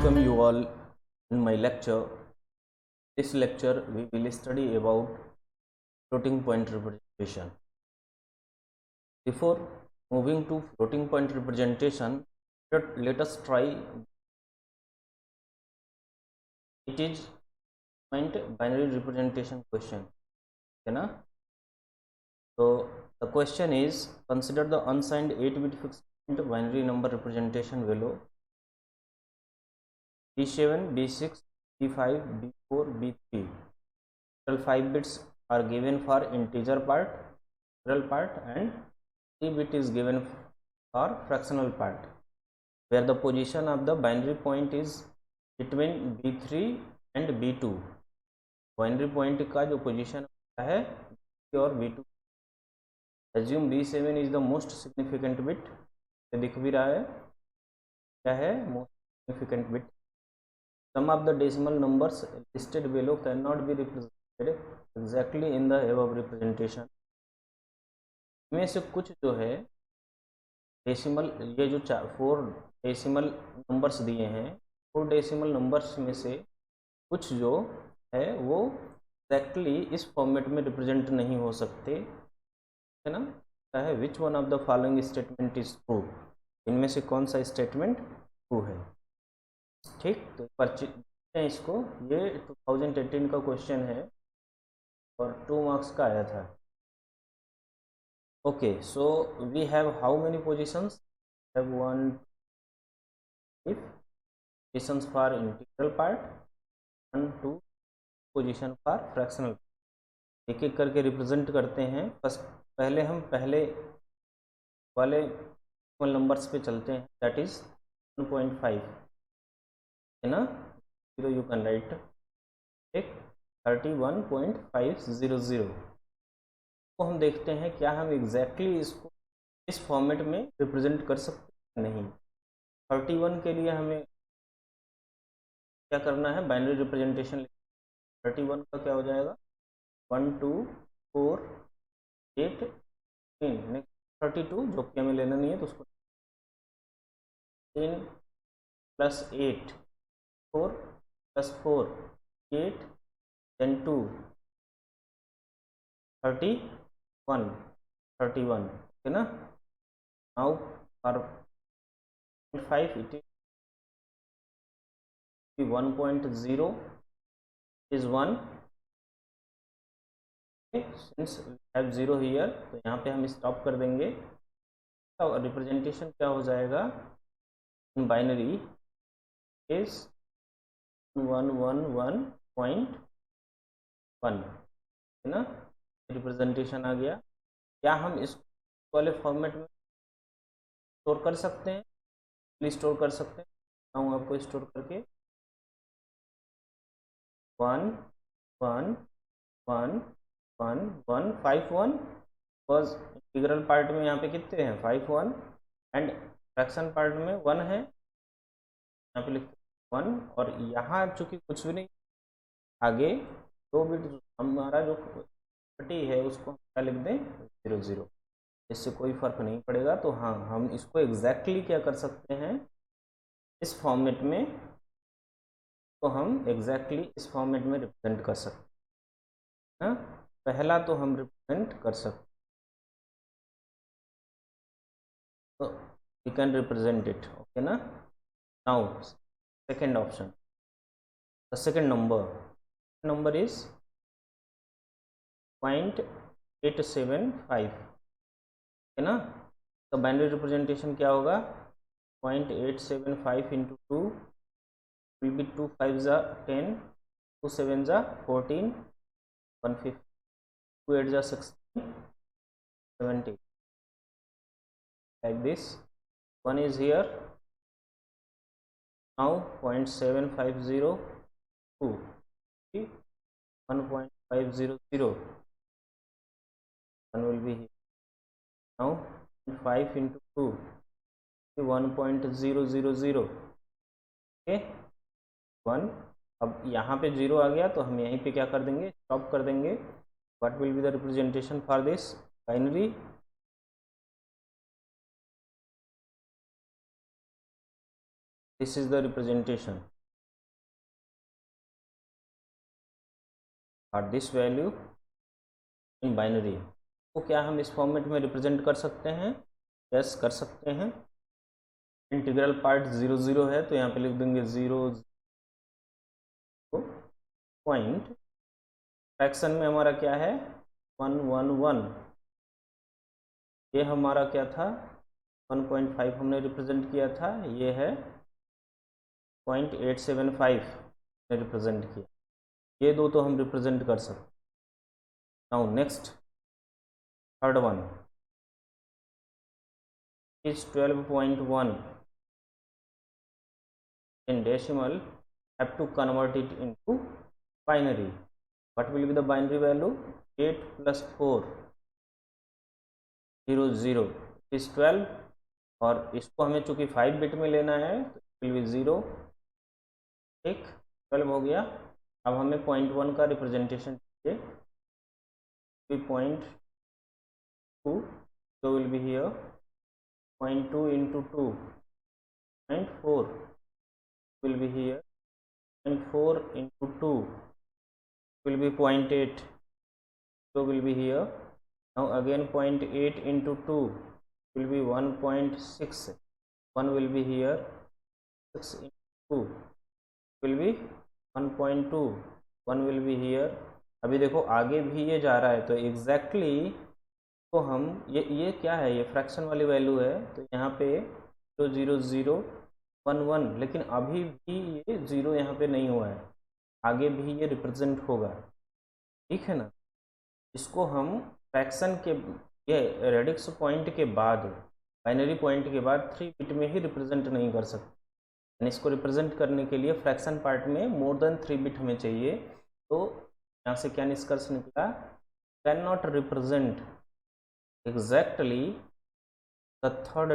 welcome you all in my lecture. This lecture we will study about floating point representation. Before moving to floating point representation, let us try. It is point binary representation question, है ना? So the question is, consider the unsigned 8-bit fixed point binary number representation value B7, B6, B5, B4, B3. Total 5 bits are given for integer part, natural part, and 3 bit is given for fractional part, where the position of the binary point is between B3 and B2. Binary point का जो position है B3 और B2. Assume B7 is the most significant bit. ये दिख भी रहा है, क्या है most significant bit. Some of the decimal numbers listed below cannot be represented exactly in the above representation. इनमें से कुछ जो है डेसिमल, ये जो 4 डेसिमल नंबर्स दिए हैं, 4 डेसिमल नंबर्स में से कुछ जो है वो एक्जैक्टली इस फॉर्मेट में रिप्रेजेंट नहीं हो सकते, है ना? क्या है, which one of the following statement is true? इनमें से कौन सा स्टेटमेंट ट्रू है? ठीक, तो एक बार हैं इसको. ये 2018 का क्वेश्चन है और 2 मार्क्स का आया था. Okay, so we have how many positions? Have 1 if positions for integral part, 1 2 position for fractional. एक एक करके रिप्रेजेंट करते हैं. पहले हम पहले वाले नंबर्स पे चलते हैं, दैट इज 1.5, है ना? 0 यू कैन राइट. एक 31.500 को हम देखते हैं क्या हम एग्जैक्टली इसको इस फॉर्मेट में रिप्रेजेंट कर सकते हैं. नहीं. 31 के लिए हमें क्या करना है? Binary representation. 31 का क्या हो जाएगा? 1 2 4 8 3. नेक्स्ट 32 जो कि हमें लेना नहीं है तो उसको 10 + 8 4 + 4 8 then 2 31, है ना? Now for 5 it is 1.0 is 1. since we have 0 here, तो यहाँ पे हम स्टॉप कर देंगे. और रिप्रेजेंटेशन क्या हो जाएगा इन बाइनरी इज 111.1, है ना? रिप्रेजेंटेशन आ गया. क्या हम इस वाले फॉर्मेट में स्टोर कर सकते हैं? प्लीज स्टोर कर सकते हैं. बताऊँ आपको स्टोर करके. 1 1 1 1 1 5 1 बिकॉज इंटीग्रल पार्ट में यहाँ पे कितने हैं? 5 1 एंड फ्रैक्शन पार्ट में 1 है. यहाँ पे लिखते 1 और यहाँ चूंकि कुछ भी नहीं आगे 2 बिट हमारा जो 30 है उसको हम क्या लिख दें? 0 0. इससे कोई फर्क नहीं पड़ेगा. तो हाँ, हम इसको एग्जैक्टली क्या कर सकते हैं इस फॉर्मेट में, तो हम एग्जैक्टली इस फॉर्मेट में रिप्रेजेंट कर सकते हैं. पहला तो हम रिप्रेजेंट कर सकते हैं, तो we can represent it. Okay ना? Now second option, the second number is 0.875, है ना? तो बाइनरी रिप्रेजेंटेशन क्या होगा? 0.875 into 2 will be 2 5s are 10, 2 7s are 14, 150, 2 8s are 16, 70, like this. 1 is here. Now 0.7502, 1.500, 1 will be here. Now 5 into 2, 1.000, okay 1. अब यहाँ पे 0 आ गया तो हम यहीं पे क्या कर देंगे? स्टॉप कर देंगे. What will be the representation for this binary? This is the representation. और दिस वैल्यू इन बाइनरी। तो क्या हम इस फॉर्मेट में रिप्रेजेंट कर सकते हैं? यस, कर सकते हैं। इंटीग्रल पार्ट 0 0 है तो यहाँ पे लिख देंगे 0 पॉइंट, फ्रैक्शन में हमारा क्या है 1 1 1, ये हमारा क्या था 1.5 हमने रिप्रेजेंट किया था, ये है 0.875 ने रिप्रेजेंट किया, ये दो तो हम रिप्रेजेंट कर सकते। Now next third one is 12.1 in decimal, have to convert it into binary. What will be the binary value? 8 plus 4 0 0 is 12, और इसको हमें चूंकि 5 बिट में लेना है तो विल बी 0, ठीक 12 हो गया। अब हमें 0.1 का रिप्रेजेंटेशन चाहिए, 0.2, so will be here 0.2 into 2, 0.4 will be here, 0.4 into 2 will be 0.8, so will be here. Now again 0.8 into 2 will be 1.6, 1 will be here, 6 into 2 will be 1.2, 1 will be here। अभी देखो आगे भी ये जा रहा है तो एग्जैक्टली तो हम ये क्या है, ये फ्रैक्शन वाली वैल्यू है तो यहाँ पे 0 0 0 1 1, लेकिन अभी भी ये 0 यहाँ पे नहीं हुआ है, आगे भी ये रिप्रेजेंट होगा, ठीक है ना। इसको हम फ्रैक्शन के ये रेडिक्स पॉइंट के बाद, बाइनरी पॉइंट के बाद 3 बिट में ही रिप्रेजेंट नहीं कर सकते, यानी इसको रिप्रेजेंट करने के लिए फ्रैक्शन पार्ट में मोर देन 3 बिट हमें चाहिए। तो यहाँ से क्या निष्कर्ष निकला, can not represent exactly the third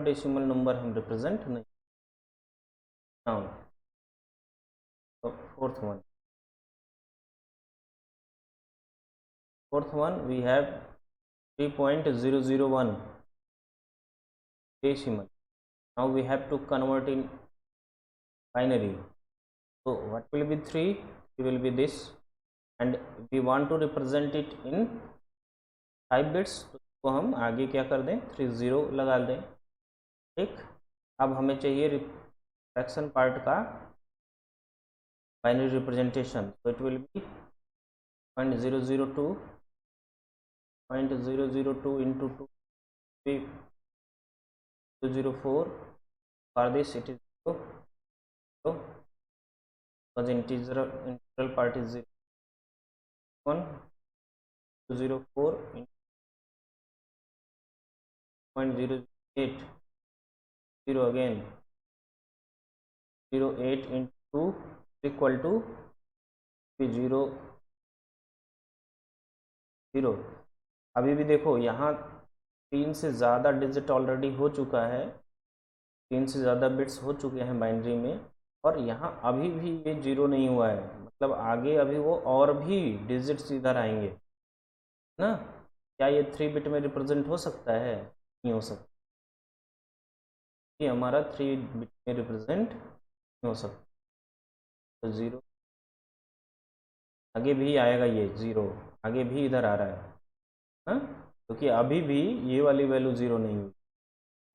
decimal number हम रिप्रेजेंट नहीं। Now fourth one we have 3.001 decimal. Now we have to convert in binary. So what will be 3? It will be this, and we want to represent it in 5 bits, तो हम आगे क्या कर दें 30 लगा दें, ठीक। अब हमें चाहिए फ्रैक्शन पार्ट का बाइनरी रिप्रेजेंटेशन, तो it will B 0.002 0.002 into 2 204, for this it is 0, so because integral part is 0 1 204 into 0.008 0 again 0.8 into 2 equal to 0 0। अभी भी देखो यहाँ 3 से ज़्यादा डिजिट ऑलरेडी हो चुका है, 3 से ज़्यादा बिट्स हो चुके हैं बाइनरी में, और यहाँ अभी भी ये 0 नहीं हुआ है, मतलब आगे अभी वो और भी डिजिट्स इधर आएंगे ना। क्या ये 3 बिट में रिप्रेजेंट हो सकता है? नहीं हो सकता, ये हमारा 3 बिट में रिप्रेजेंट नहीं हो सकता, तो 0 आगे भी आएगा, ये 0 आगे भी इधर आ रहा है ना, क्योंकि अभी भी ये वाली वैल्यू 0 नहीं हुई,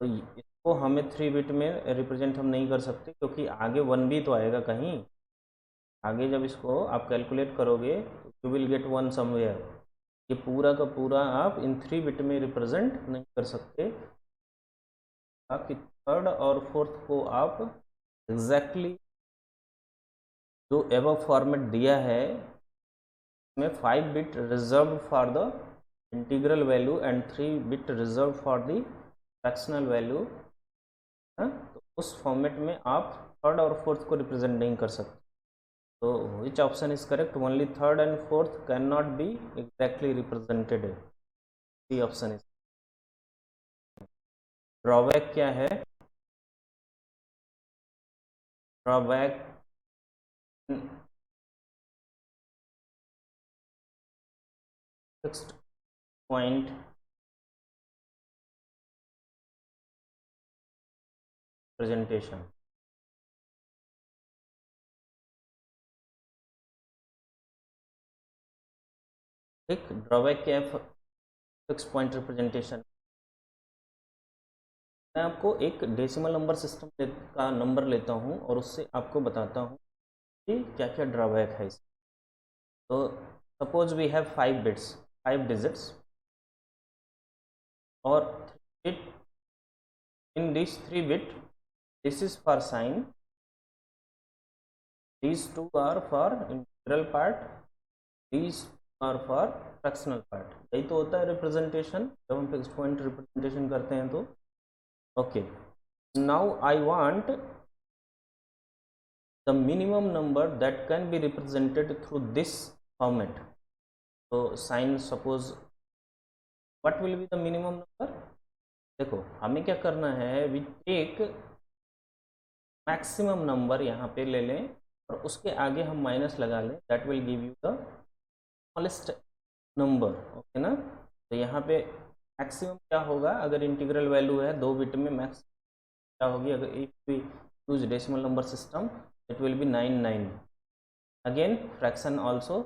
तो इसको हमें 3 बिट में रिप्रेजेंट हम नहीं कर सकते, क्योंकि आगे 1 भी तो आएगा कहीं आगे, जब इसको आप कैलकुलेट करोगे यू विल गेट 1 समवेयर, ये पूरा का पूरा आप इन 3 बिट में रिप्रेजेंट नहीं कर सकते, आपकी थर्ड और फोर्थ को आप एग्जैक्टली जो एबव फॉर्मेट दिया है में 5 bit reserve for the integral value and 3 bit reserve for the fractional value, तो उस फॉर्मेट में आप थर्ड और फोर्थ को रिप्रेजेंट नहीं कर सकते। तो which option is correct? Only third and fourth can not be exactly represented, D option is. Drawback क्या है? ड्रॉबैक फिक्स्ड पॉइंट प्रेजेंटेशन, एक ड्रॉबैक क्या है फिक्स पॉइंट रिप्रेजेंटेशन। मैं आपको एक डेसिमल नंबर सिस्टम का नंबर लेता हूँ और उससे आपको बताता हूँ कि क्या क्या ड्रॉबैक है इसमें। तो suppose we have 5 bits, 5 digits, और it in these 3 bit, this is for sign, these two are for integral part, these are for fractional part। यही तो होता है रिप्रेजेंटेशन जब हम फिक्स्ड पॉइंट रिप्रेजेंटेशन करते हैं तो। Okay, now I want the minimum number that can be represented through this format. तो sign suppose what will be the minimum number. देखो हमें क्या करना है, वी टेक मैक्सिमम नंबर यहाँ पे ले लें और उसके आगे हम माइनस लगा लें, that will give you the smallest number. Okay ना। तो यहाँ पे मैक्सिमम क्या होगा, अगर इंटीग्रल वैल्यू है 2 बिट में, मैक्स क्या होगी, अगर if we use decimal number system it will be 99। Again fraction also,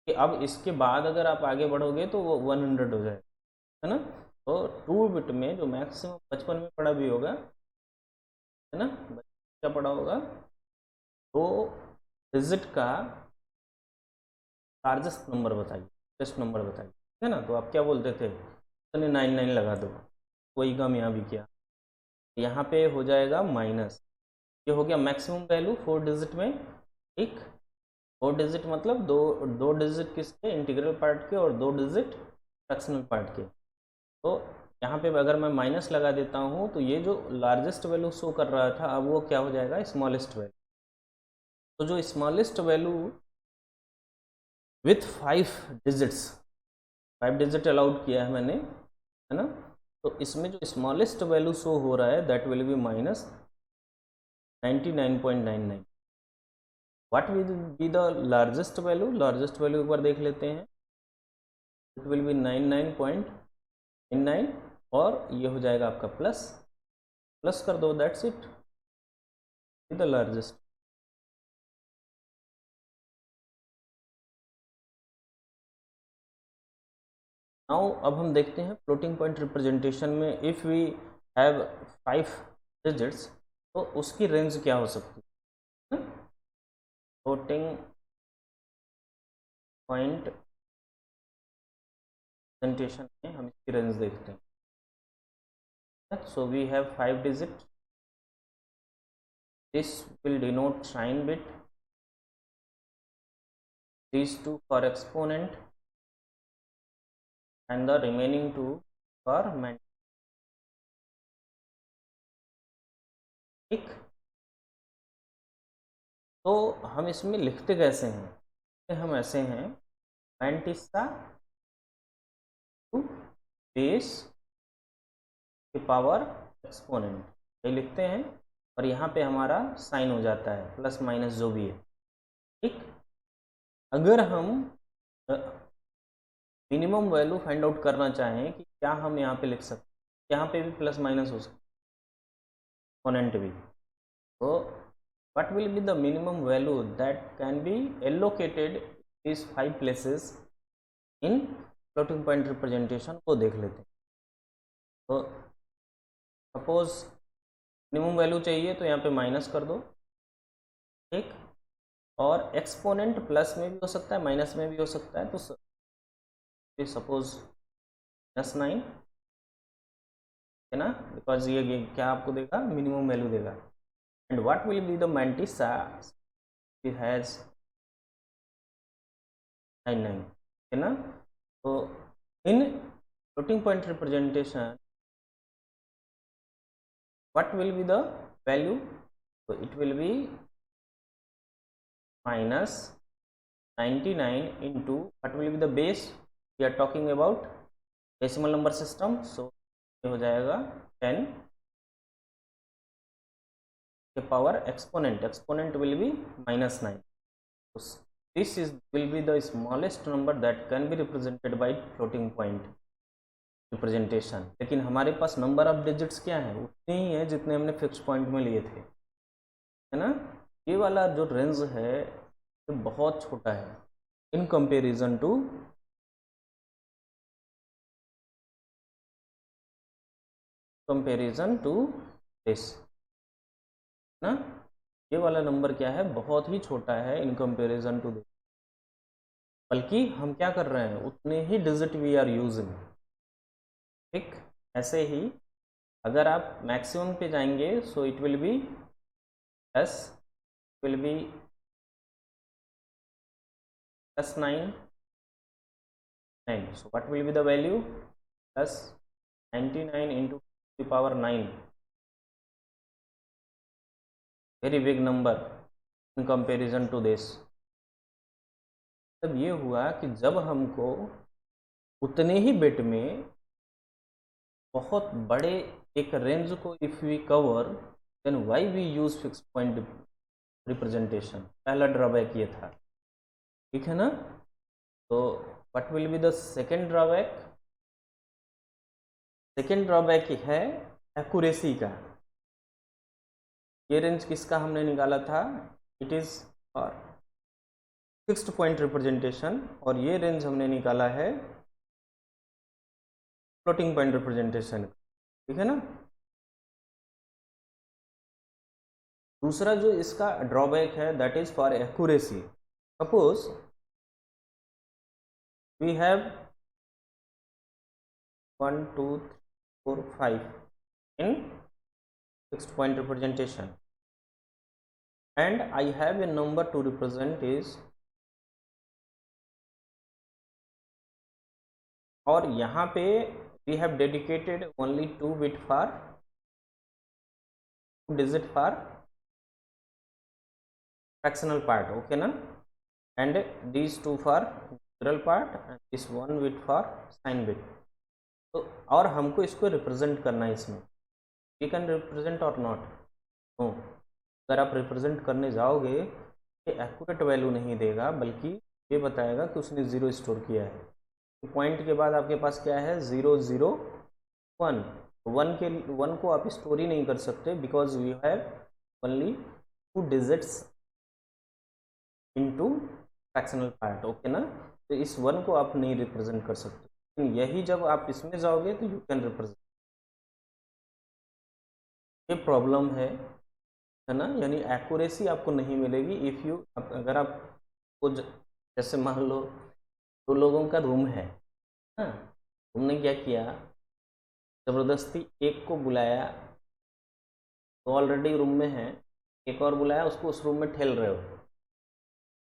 कि अब इसके बाद अगर आप आगे बढ़ोगे तो वो 100 हो जाएगा, है ना। तो 2 बिट में जो मैक्सिमम बचपन में पढ़ा भी होगा, है ना, क्या पढ़ा होगा, तो डिजिट का लार्जेस्ट नंबर बताइए, बेस्ट नंबर बताइए, है ना। तो आप क्या बोलते थे, तो 99 लगा दो, वही काम यहाँ भी किया। यहाँ पे हो जाएगा माइनस, ये हो गया मैक्सिमम वैल्यू 4 डिजिट में। ठीक, 4 डिजिट मतलब दो डिजिट किसके, इंटीग्रल पार्ट के, और 2 डिजिट फ्रैक्शनल पार्ट के। तो यहाँ पे अगर मैं माइनस लगा देता हूँ तो ये जो लार्जेस्ट वैल्यू शो कर रहा था, अब वो क्या हो जाएगा, स्मॉलेस्ट वैल्यू। तो जो smallest value with 5 digits, 5 digit allowed किया है मैंने, है ना। तो इसमें जो स्मॉलेस्ट वैल्यू शो हो रहा है that will be minus 99.99। What will be the largest value, largest value एक बार देख लेते हैं, इट विल बी 99.99, और ये हो जाएगा आपका प्लस, प्लस कर दो, that's it, the largest. Now अब हम देखते हैं फ्लोटिंग पॉइंट रिप्रेजेंटेशन में इफ वी हैव 5 डिजिट्स तो उसकी रेंज क्या हो सकती है। फ्लोटिंग पॉइंट रिप्रेजेंटेशन में हम इसकी रेंज देखते हैं। So we have 5 digits. This will denote sign bit. These 2 for exponent, and the remaining 2 for magnitude. ठीक, तो हम इसमें लिखते कैसे हैं, हम ऐसे हैं, मैंटिसा टू बेस के पावर एक्सपोनेंट, ये लिखते हैं, और यहाँ पे हमारा साइन हो जाता है प्लस माइनस जो भी है। ठीक, अगर हम मिनिमम वैल्यू फाइंड आउट करना चाहें कि क्या हम यहाँ पे लिख सकते हैं, यहाँ पे भी प्लस माइनस हो सकता है, एक्सपोनेंट भी। तो what will be the minimum value that can be allocated these 5 places in floating point representation को देख लेते हैं। तो सपोज मिनिमम वैल्यू चाहिए तो यहाँ पे माइनस कर दो, ठीक, और एक्सपोनेंट प्लस में भी हो सकता है माइनस में भी हो सकता है। तो सपोज -9 है ना, बिकॉज ये क्या आपको देगा, मिनिमम वैल्यू देगा। And what will be the mantissa? It has 99, है ना। तो in floating point representation, what will be the value? So it will be minus 99 into what will be the base? We are talking about decimal number system, so ये हो जाएगा 10 के power exponent, exponent will be -9। This is will be the smallest number that can be represented by floating point representation. लेकिन हमारे पास number of digits क्या है, उतने ही है जितने हमने फिक्स पॉइंट में लिए थे, है ना। ये वाला जो रेंज है ये बहुत छोटा है in comparison to comparison to this ना, ये वाला नंबर क्या है, बहुत ही छोटा है इन कंपेरिजन टू दिस, बल्कि हम क्या कर रहे हैं, उतने ही डिजिट वी आर यूजिंग। ठीक, ऐसे ही अगर आप मैक्सिमम पे जाएंगे सो it will B S will be +9 9, so what will be the value, +99 into the power 9, very big number in comparison to this। तब ये हुआ कि जब हमको उतने ही बिट में बहुत बड़े एक रेंज को if we cover, then why we use fix point representation, पहला ड्रॉबैक ये था। ठीक है ना, तो what will be the second drawback, second drawback है एक्यूरेसी का। ये रेंज किसका हमने निकाला था, it is for fixed point representation, और ये रेंज हमने निकाला है फ्लोटिंग पॉइंट रिप्रेजेंटेशन। ठीक है ना, दूसरा जो इसका ड्रॉबैक है that is for accuracy. Suppose we have 1 2 3 4 5 in fixed point representation and I have a number to represent is, और यहाँ पे we have dedicated only 2 bit for 2 digit for fractional part, okay ना, and these 2 for natural part and this 1 bit for sin bit। तो और हमको इसको represent करना है इसमें, यू कैन रिप्रेजेंट और नॉट नो। अगर आप रिप्रेजेंट करने जाओगे ये एक्यूरेट वैल्यू नहीं देगा, बल्कि ये बताएगा कि उसने 0 स्टोर किया है। तो पॉइंट के बाद आपके पास क्या है, 0 0 1, 1 को आप स्टोर ही नहीं कर सकते because we have only 2 digits into fractional part, okay ना। तो इस 1 को आप नहीं रिप्रेजेंट कर सकते, यही जब आप इसमें जाओगे तो यू कैन रिप्रेजेंट। ये प्रॉब्लम है ना, यानी एक्यूरेसी आपको नहीं मिलेगी इफ़ यू, अगर आप को जैसे मान लो 2 लोगों का रूम है ना, तुमने क्या किया, ज़बरदस्ती एक को बुलाया तो ऑलरेडी रूम में है, एक और बुलाया उसको उस रूम में ठेल रहे हो,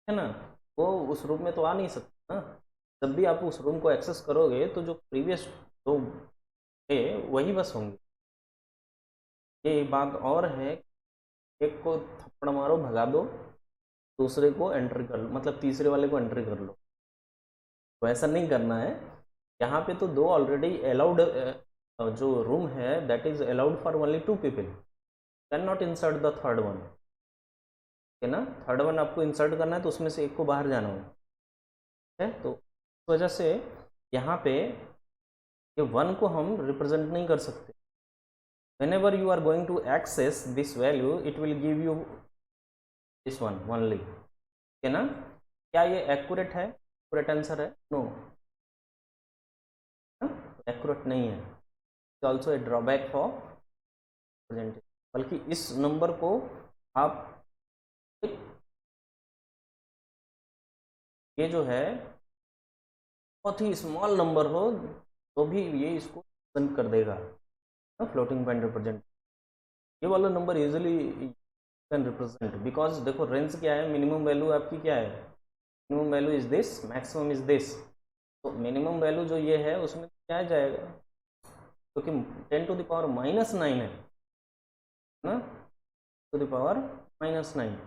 है ना, वो उस रूम में तो आ नहीं सकता ना। जब भी आप उस रूम को एक्सेस करोगे तो जो प्रीवियस रूम थे वही बस होंगे। ये बात और है, एक को थप्पड़ मारो भगा दो, दूसरे को एंटर कर लो, मतलब तीसरे वाले को एंट्री कर लो, तो ऐसा नहीं करना है। यहाँ पे तो 2 ऑलरेडी अलाउड, जो रूम है that is allowed for only 2 people, can not insert the third one, है ना। थर्ड वन आपको इंसर्ट करना है तो उसमें से एक को बाहर जाना है, तो इस वजह से यहाँ पे ये 1 को हम रिप्रेजेंट नहीं कर सकते। whenever you are going to access this value it will give you this one only, है ना। क्या ये एक्यूरेट है, एक्यूरेट आंसर है, नो, एक्यूरेट नहीं है, it's also a drawback for presentation. बल्कि इस नंबर को आप, ये जो है बहुत ही स्मॉल नंबर हो तो भी ये इसको रिप्रेजेंट कर देगा, फ्लोटिंग पॉइंट रिप्रेजेंट। ये वाला number easily can represent, because देखो रेंज क्या है, मिनिमम वैल्यू आपकी क्या है, minimum value is this, maximum is this, तो मिनिमम वैल्यू जो ये है उसमें क्या जाएगा, क्योंकि 10 टू द पावर -9 है ना, to the power -9।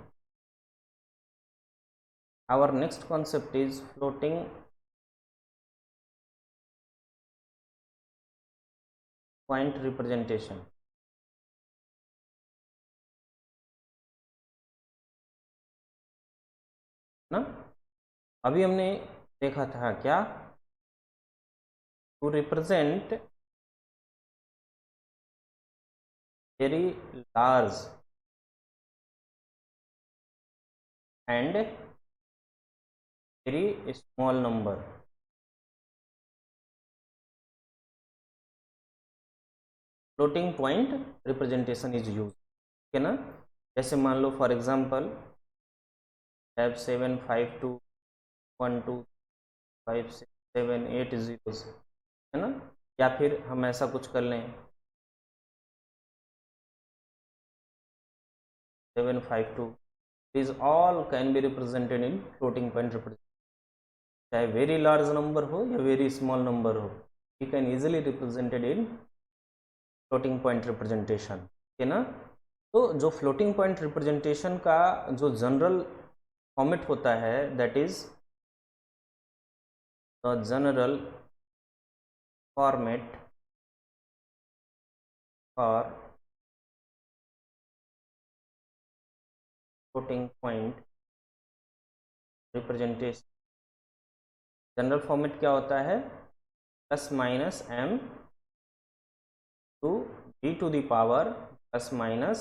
Our next concept is floating point representation ना। अभी हमने देखा था क्या, to represent very large and very small number, floating point representation is use, ठीक है ना। जैसे मान लो फॉर एग्जांपल हैव 7 5 2 1 2 5 6 7 8 जीरोस, है ना। या फिर हम ऐसा कुछ कर लें 7 5 2, these all can be represented in floating point representation, चाहे वेरी लार्ज नंबर हो या वेरी स्मॉल नंबर हो, you can easily represented in floating point representation, ठीक है ना। तो जो फ्लोटिंग पॉइंट रिप्रेजेंटेशन का जो जनरल फॉर्मेट होता है that is the general format for floating point representation, general format क्या होता है, plus minus m to b to the power plus minus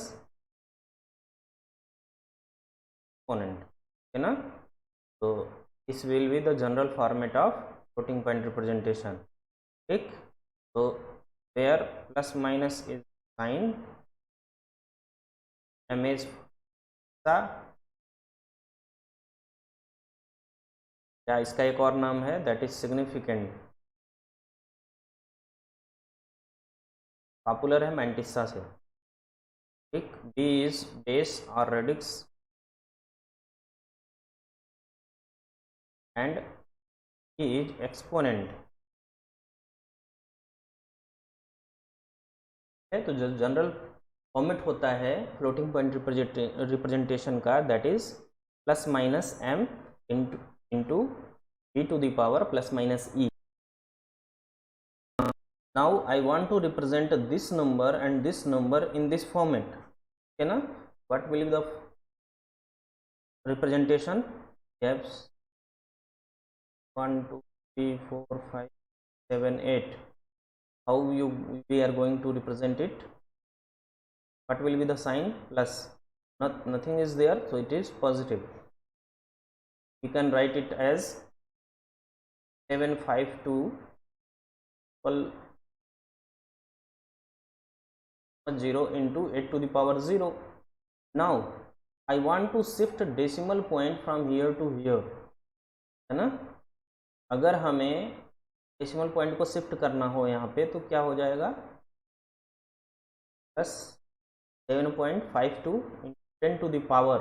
exponent, है ना। तो this will be the general format of floating point representation, ठीक। तो where plus minus is sign, m is या इसका एक और नाम है दैट इज सिग्निफिकेंट, पॉपुलर है मैंटिसा से, ठीक। b इज बेस और radix and e is exponent है। तो जो जनरल फॉर्मेट होता है फ्लोटिंग पॉइंट रिप्रेजेंटेशन का that is plus minus m into b to the power plus minus e। Now I want to represent this number and this number in this format, okay na। What will be the representation, yes 1 2 3 4 5 7 8, how we are going to represent it, what will be the sign, plus, nothing is there so it is positive, we can write it as 7 5 2 0 into 8 to the power 0. Now I want to shift decimal point from here to here, है ना। अगर हमें decimal point को shift करना हो यहाँ पे तो क्या हो जाएगा, plus 7.52 10 to the power,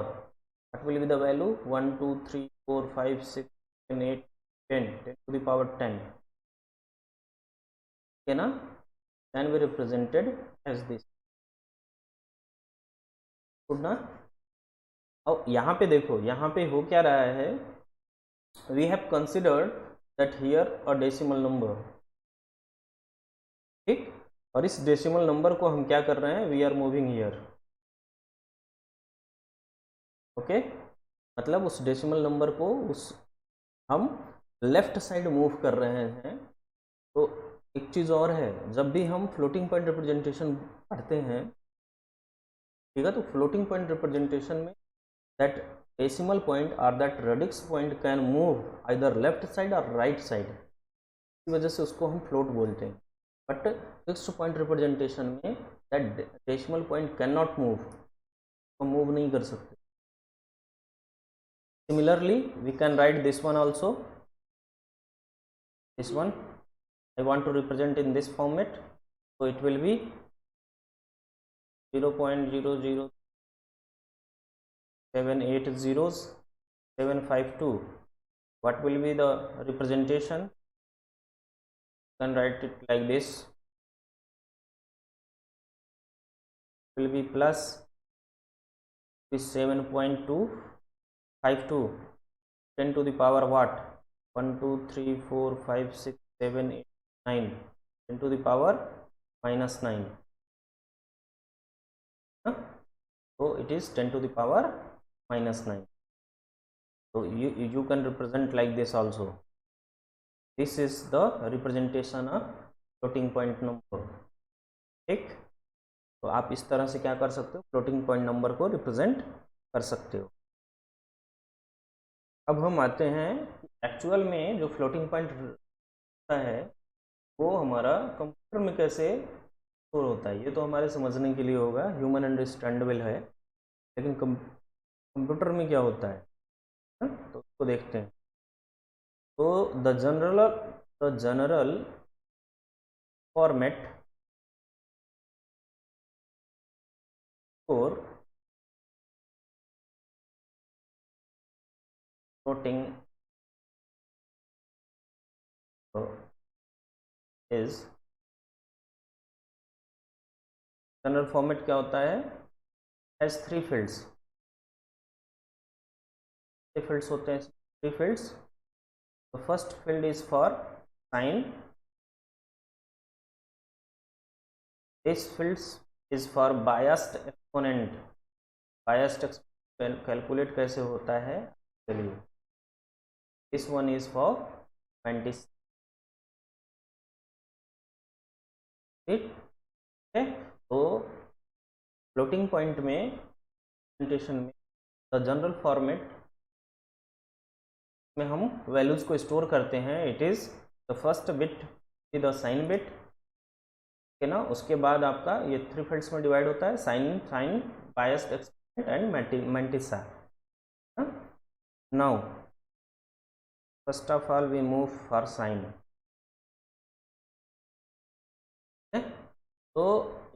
what will be the value, 1 2 3 4 5 6 7 8 10 10 to the power 10, है ना। can be represented as this, good ना। अब यहाँ पे देखो, यहाँ पे हो क्या रहा है, we have considered that here a decimal number, ठीक। और इस डेसिमल नंबर को हम क्या कर रहे हैं, we are moving here, okay. मतलब उस डेसिमल नंबर को हम लेफ्ट साइड मूव कर रहे हैं। तो एक चीज़ और है, जब भी हम फ्लोटिंग पॉइंट रिप्रेजेंटेशन पढ़ते हैं, ठीक है, तो फ्लोटिंग पॉइंट रिप्रेजेंटेशन में दैट डेसिमल पॉइंट और that radix point can move either left side और राइट साइड, इस वजह से उसको हम फ्लोट बोलते हैं। बट फिक्स्ड पॉइंट रिप्रेजेंटेशन में that decimal point can not move, हम मूव नहीं कर सकते। Similarly we can write this one also, this one I want to represent in this format, so it will be 0.00780 752, what will be the representation, you can write it like this, it will be plus 7.252 10 to the power what, 1 2 3 4 5 6 7 8 9 10 to the power minus 9, so it is 10 to the power minus 9. So you can represent like this also, this is the representation of floating point number, ठीक। तो आप इस तरह से क्या कर सकते हो, फ्लोटिंग पॉइंट नंबर को रिप्रेजेंट कर सकते हो। अब हम आते हैं एक्चुअल में जो फ्लोटिंग पॉइंट है वो हमारा कंप्यूटर में कैसे स्टोर होता है, ये तो हमारे समझने के लिए होगा, ह्यूमन अंडरस्टैंडेबल है, लेकिन कंप्यूटर में क्या होता है ना? तो उसको देखते हैं। तो the general format for noting is, general format क्या होता है, हैज थ्री फील्ड्स, होते हैं, three fields. The first field is for sign. This field is for biased exponent. Biased exponent calculate कैसे होता है, चलिए। This one is for 20, ठीक है। तो फ्लोटिंग पॉइंट में प्रेजेंटेशन में द जनरल फॉर्मेट में हम वैल्यूज को स्टोर करते हैं। It is the first bit the sign bit, है ना। उसके बाद आपका ये थ्री फील्ड्स में डिवाइड होता है, sign biased exponent and mantissa. Now first of all we move for sign. तो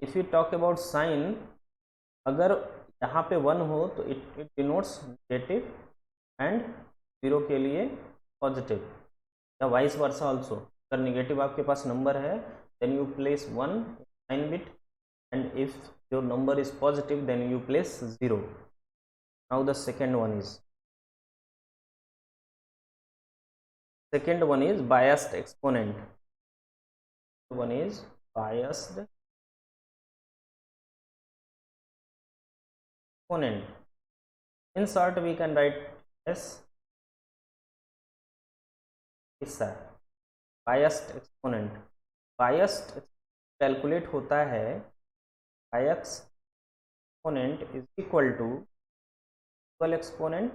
if you talk about sign, अगर यहाँ पे 1 हो तो इट डिनोट्स नेगेटिव एंड 0 के लिए पॉजिटिव, या वाइस वर्सा ऑल्सो। अगर नेगेटिव आपके पास नंबर है then you place 1 9 bit, and if your number is positive then you place 0. Now the second one is biased exponent. One is biased exponent. In short we can write as biased exponent. Biased calculate होता है, biased exponent is equal to equal exponent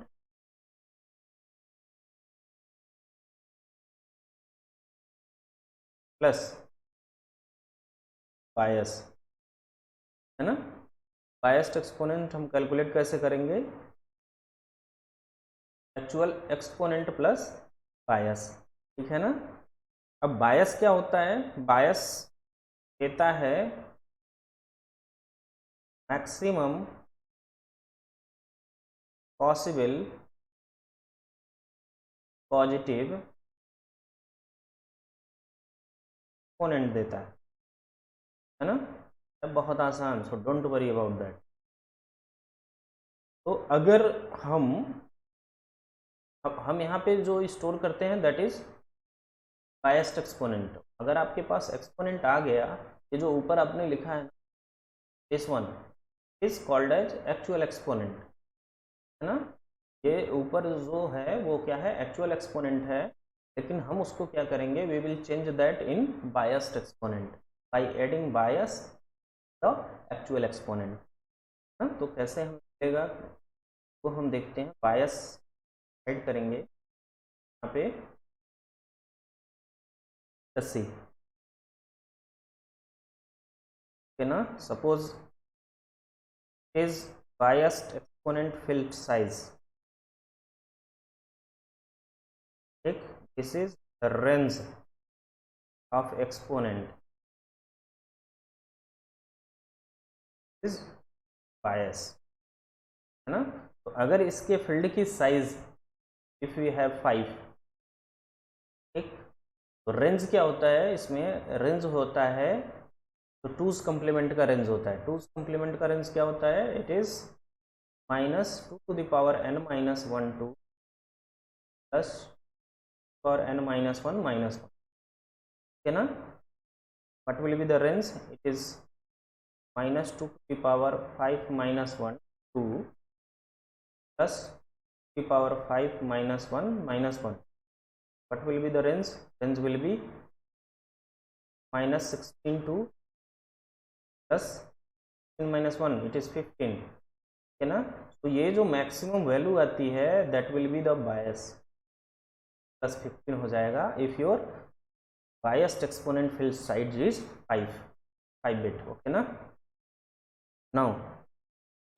plus bias, है ना। Biased exponent हम calculate कैसे करेंगे, actual exponent plus बायस, ठीक है ना। अब बायस क्या होता है, बायस देता है मैक्सिमम पॉसिबल पॉजिटिव एक्सपोनेंट देता है ना। अब बहुत आसान, so don't worry about that. तो अगर हम यहाँ पे जो स्टोर करते हैं दैट इज बायस्ड एक्सपोनेंट। अगर आपके पास एक्सपोनेंट आ गया, ये जो ऊपर आपने लिखा है this one is called as actual exponent, है ना। ये ऊपर जो है वो क्या है, एक्चुअल एक्सपोनेंट है, लेकिन हम उसको क्या करेंगे, we will change that in biased exponent by adding bias the actual exponent. तो कैसे हम मिलेगा वो हम देखते हैं। बायस ऐड करेंगे यहाँ पे सी, है ना। Suppose is biased exponent field size, ठीक, this is the range of exponent is bias, है ना। तो अगर इसके फील्ड की साइज इफ वी हैव 5, ठीक, तो रेंज क्या होता है इसमें, रेंज होता है तो टूज कम्प्लीमेंट का रेंज होता है। टूज कम्प्लीमेंट का रेंज क्या होता है, it is -2 to the power n minus 1 2 plus power n minus 1 minus 1, okay na। what will be the range, it is -2 to the power 5 minus 1 2 plus to the power 5 minus 1 minus 1. what will be the range, range will be -16 to plus 16 minus 1 it is 15, है ना। तो ये जो maximum value आती है that will be the bias, plus 15 हो जाएगा if your biased exponent field size is 5। 5 bit. Okay na? Now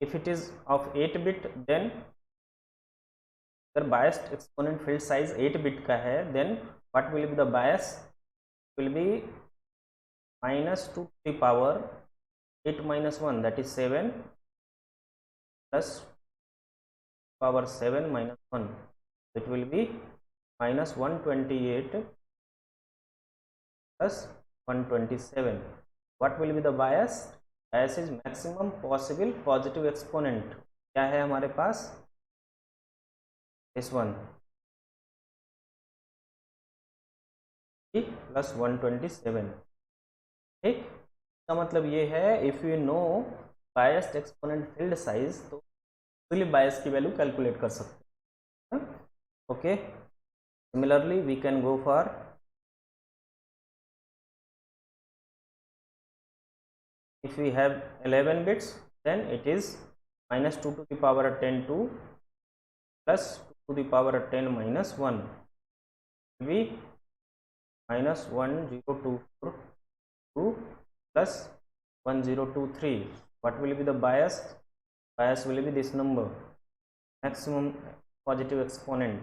if it is of 8 bit, then अगर biased exponent field size 8 bit का है, then what will be the bias? Will be minus 2 to the power 8 minus 1, that is 7, plus power 7 minus 1, it will be minus 128 plus 127. What will be the bias? Bias is maximum possible positive exponent. क्या है हमारे पास? this one plus 127. ठीक, इसका मतलब ये है if you know biased exponent field size तो easily bias की वैल्यू कैलकुलेट कर सकते हैं. Okay, similarly we can go for if we have 11 bits, then it is minus 2 to the power 10 2 plus 2 to the power 10 minus 1 will be minus 1024 2 plus 1023. What will be the bias? Bias will be this number, maximum positive exponent,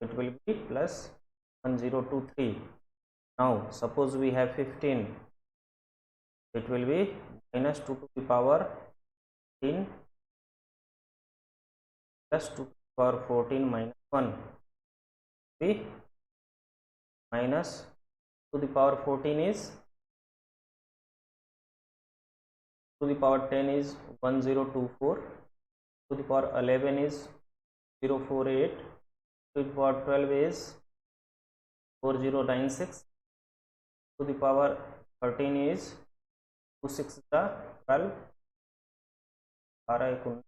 it will be plus 1023. Now suppose we have 15, it will be minus 2 to the power 10 plus 2 to the power 14 minus 1 be minus to the power 14 is to the power 10 is 1024, to the power 11 is 048, to the power 12 is 4096, to the power 13 is 2 6 12 12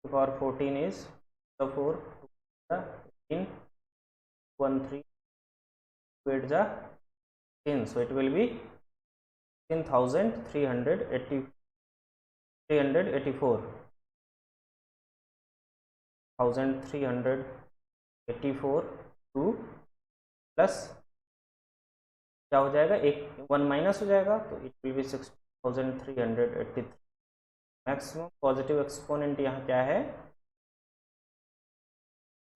to power 14 is 4 18 1 3 8 10, so it will be 10384 1384 2 plus क्या हो जाएगा, एक 1 minus हो जाएगा तो it will be 6383. Maximum positive exponent यहाँ क्या है?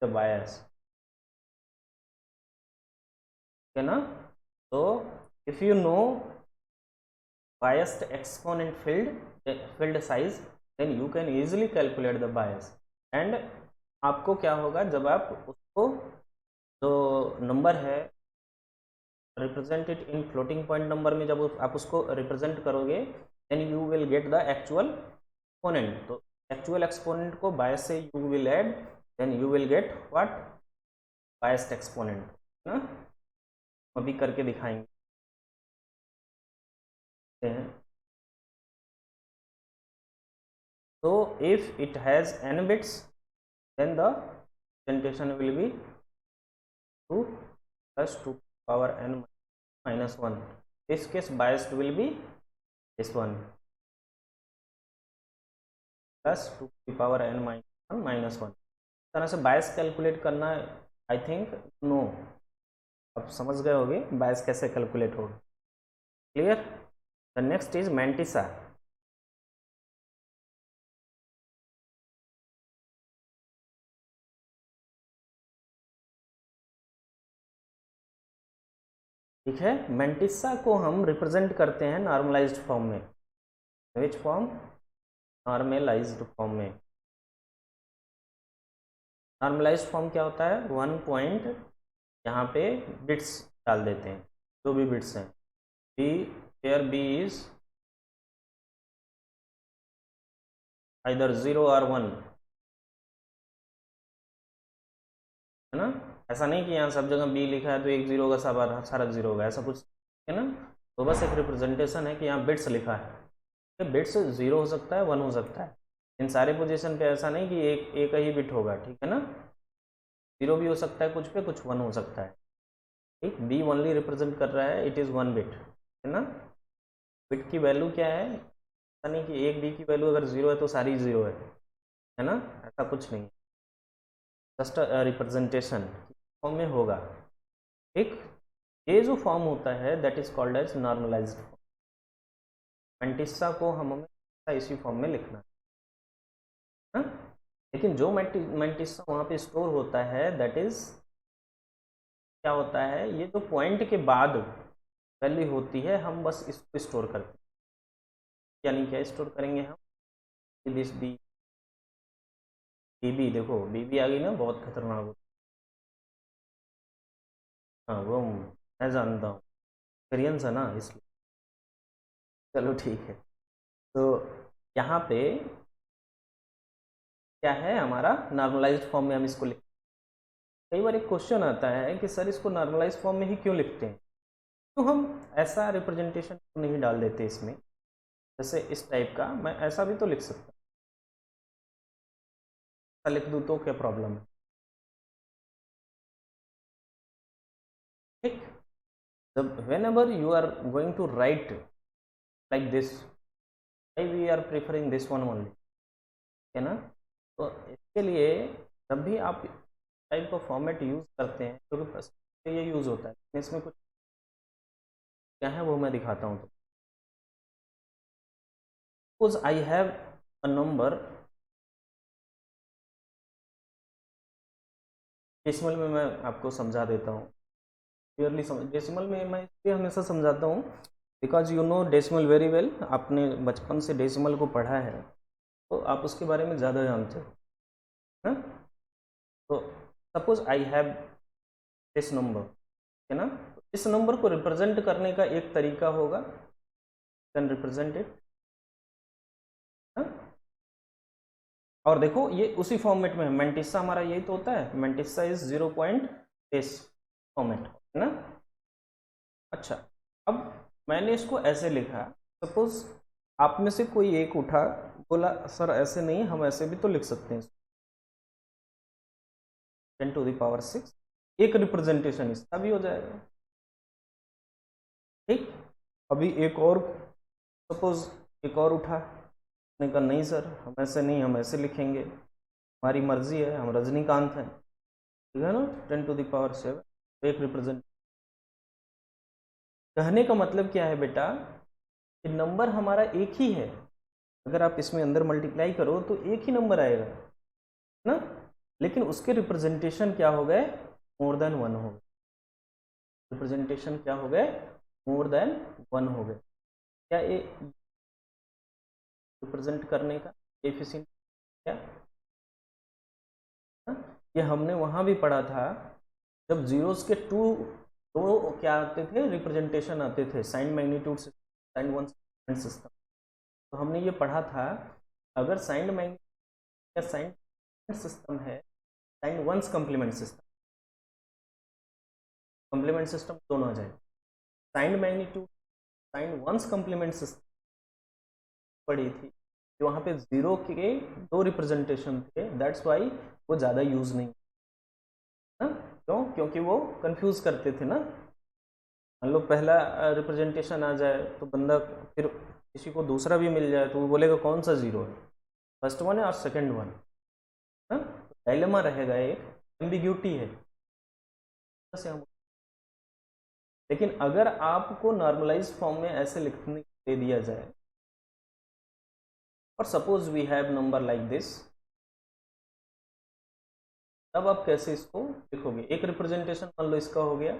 The bias. है ना? तो if you know biased exponent field size, then you can easily calculate the bias. And आपको क्या होगा, जब आप उसको जो नंबर है represent it in floating point number में, जब आप उसको रिप्रेजेंट करोगे, then you will get the actual exponent. तो एक्चुअल एक्सपोनेंट को बायस से you will add, then you will get what? Biased exponent. ना, अभी करके दिखाएंगे. So if it has n bits, then the representation will be 2 plus 2 power n minus 1. This case biased will be this one plus 2 power n minus 1. इस तरह से बायस calculate करना, I think no, अब समझ गए होगे बायस कैसे कैलकुलेट होगा. Clear? The next is mantissa. ठीक है, मैंटिसा को हम रिप्रेजेंट करते हैं नॉर्मलाइज्ड फॉर्म में. Which form? नॉर्मलाइज्ड फॉर्म में. नॉर्मलाइज्ड फॉर्म क्या होता है? 1 पॉइंट यहाँ पे बिट्स डाल देते हैं, जो भी बिट्स हैं. B, where b is either 0 और 1, है ना? ऐसा नहीं कि यहाँ सब जगह बी लिखा है तो एक 0 का सारा 0 होगा, ऐसा कुछ है ना. तो बस एक रिप्रेजेंटेशन है कि यहाँ बिट्स लिखा है. बिट्स 0 हो सकता है, 1 हो सकता है. इन सारे पोजीशन पे ऐसा नहीं कि एक ही बिट होगा. ठीक है ना? 0 भी हो सकता है कुछ पे, कुछ 1 हो सकता है. ठीक, बी ओनली रिप्रेजेंट कर रहा है, इट इज़ 1 बिट. है ना? बिट की वैल्यू क्या है? ऐसा नहीं कि एक बी की वैल्यू अगर 0 है तो सारी 0 है ना? ऐसा कुछ नहीं. जस्ट रिप्रेजेंटेशन फॉर्म में होगा. ठीक, ये जो फॉर्म होता है that is called as normalized form. Mantissa को हमें इसी फॉर्म में लिखना है, लेकिन जो मैंटिसा वहाँ पे स्टोर होता है दैट इज क्या होता है, ये जो पॉइंट के बाद वैल्यू होती है हम बस इसको स्टोर करते हैं। यानी क्या स्टोर करेंगे हम, दिस बीबी, देखो बीबी आ गई ना, बहुत खतरनाक होती है। हाँ वो मैं जानता हूँ, एक्सपीरियंस है ना इसलिए। चलो ठीक है, तो यहाँ पे क्या है हमारा नॉर्मलाइज्ड फॉर्म में हम इसको लिख। कई बार एक क्वेश्चन आता है कि सर इसको नॉर्मलाइज्ड फॉर्म में ही क्यों लिखते हैं, तो हम ऐसा रिप्रेजेंटेशन नहीं डाल देते इसमें, जैसे इस टाइप का मैं ऐसा भी तो लिख सकता हूँ, ऐसा लिख दूँ तो क्या प्रॉब्लम है, ठीक। जब whenever you are going to write like this, why we are preferring this one only, है ना। तो इसके लिए जब भी आप टाइप का फॉर्मेट यूज़ करते हैं, क्योंकि तो ये यूज़ होता है, लेकिन इसमें कुछ क्या है वो मैं दिखाता हूँ। तो suppose I have a number, decimal में मैं आपको समझा देता हूँ, क्लियरली समझ। डेसिमल में मैं इसलिए हमेशा समझाता हूँ because you know decimal very well, आपने बचपन से डेसिमल को पढ़ा है तो आप उसके बारे में ज़्यादा जानते हो, है। तो suppose I have this number, है ना। तो इस नंबर को रिप्रेजेंट करने का एक तरीका होगा, कैन रिप्रेजेंट इट, और देखो ये उसी फॉर्मेट में है। मैंटिसा हमारा यही तो होता है, मैंटिसा इज 0 दिस फॉर्मेट, है ना। अच्छा, अब मैंने इसको ऐसे लिखा, सपोज आप में से कोई एक उठा, बोला सर ऐसे नहीं, हम ऐसे भी तो लिख सकते हैं, 10⁶ एक रिप्रेजेंटेशन इसका भी हो जाएगा, ठीक। अभी एक और सपोज एक और उठा, ने कहा नहीं सर हम ऐसे नहीं, हम ऐसे लिखेंगे, हमारी मर्जी है, हम रजनीकांत हैं, ठीक है ना। 10⁻⁷ एक रिप्रेजेंट। कहने का मतलब क्या है बेटा, कि नंबर हमारा एक ही है, अगर आप इसमें अंदर मल्टीप्लाई करो तो एक ही नंबर आएगा ना, लेकिन उसके रिप्रेजेंटेशन क्या हो गए, मोर देन वन हो गए। रिप्रेजेंटेशन क्या हो गए, मोर देन वन हो गए। क्या ये रिप्रेजेंट करने का एफिशिएंट क्या, ये हमने वहां भी पढ़ा था, जब जीरोस के दो क्या आते थे, रिप्रेजेंटेशन आते थे, sign magnitude system, sign one system. तो हमने ये पढ़ा था, अगर साइन मैग्नीट्यूड या साइन सिस्टम है, sign one's complement system, complement system दोनों आ जाए, sign magnitude sign one's complement system पढ़ी थी, वहां पे जीरो के दो रिप्रेजेंटेशन थे, दैट्स वाई वो ज़्यादा यूज नहीं, ना क्यों, क्योंकि वो कंफ्यूज करते थे ना। मान लो पहला रिप्रेजेंटेशन आ जाए तो बंदा, फिर किसी को दूसरा भी मिल जाए तो वो बोलेगा कौन सा जीरो है, फर्स्ट वन है और सेकंड वन, है। डायलेमा रहेगा, एक एम्बिग्यूटी है, लेकिन अगर आपको नॉर्मलाइज फॉर्म में ऐसे लिखने दे दिया जाए, और suppose we have number like this, तब आप कैसे इसको लिखोगे, एक रिप्रेजेंटेशन मान लो इसका हो गया।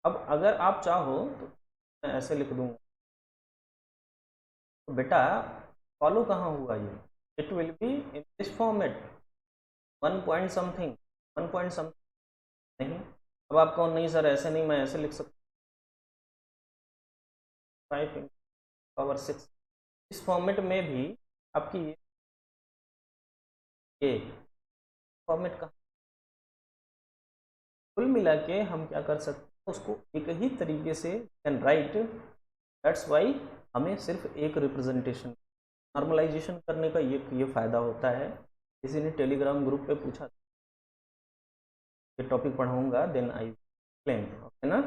अब अगर आप चाहो तो मैं ऐसे लिख दूंगा, तो बेटा फॉलो कहाँ हुआ ये, it will be in this format, one point something, one point something नहीं। अब आप कहो नहीं सर ऐसे नहीं, मैं ऐसे लिख सकता, 5⁻⁶ इस फॉर्मेट में भी आपकी ये फॉर्मेट का कुल मिला के हम क्या कर सकते हैं, उसको एक ही तरीके से कैन राइट, दैट्स वाई हमें सिर्फ एक रिप्रेजेंटेशन नॉर्मलाइजेशन करने का ये फायदा होता है। किसी ने टेलीग्राम ग्रुप पे पूछा, ये टॉपिक पढ़ाऊंगा देन आई एक्सप्लेन, ओके ना।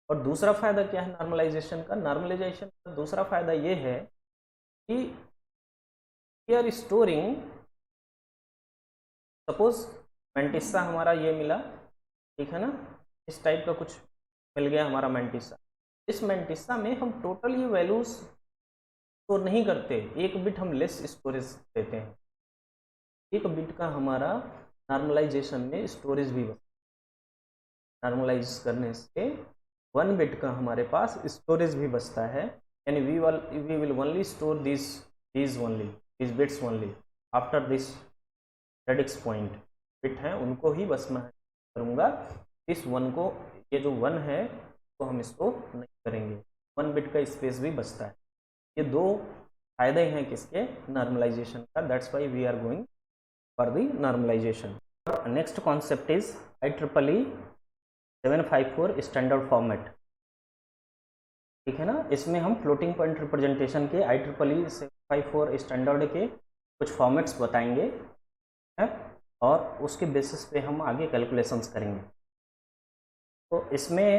और दूसरा फायदा क्या है नॉर्मलाइजेशन का, नॉर्मलाइजेशन का दूसरा फायदा ये है कि we are storing, suppose mantissa हमारा ये मिला, ठीक है ना, इस टाइप का कुछ मिल गया हमारा मैंटिसा। इस मैंटिसा में हम टोटल ये वैल्यूज स्टोर नहीं करते, एक बिट हम लेस स्टोरेज देते हैं। एक बिट का हमारा नॉर्मलाइजेशन में स्टोरेज भी नॉर्मलाइज करने से 1 बिट का हमारे पास स्टोरेज भी बचता है, यानी we will only store these bits only after this radix point bit हैं उनको ही बस मैं करूँगा। इस 1 को, ये जो 1 है तो हम इसको नहीं करेंगे, 1 बिट का स्पेस भी बचता है। ये दो फायदे हैं किसके, नॉर्मलाइजेशन का। That's why we are going for the normalization. Next concept is IEEE 754 standard format. ठीक है ना, इसमें हम फ्लोटिंग पॉइंट रिप्रेजेंटेशन के IEEE 754 स्टैंडर्ड के कुछ फॉर्मेट्स बताएंगे है, और उसके बेसिस पे हम आगे कैलकुलेशंस करेंगे। तो इसमें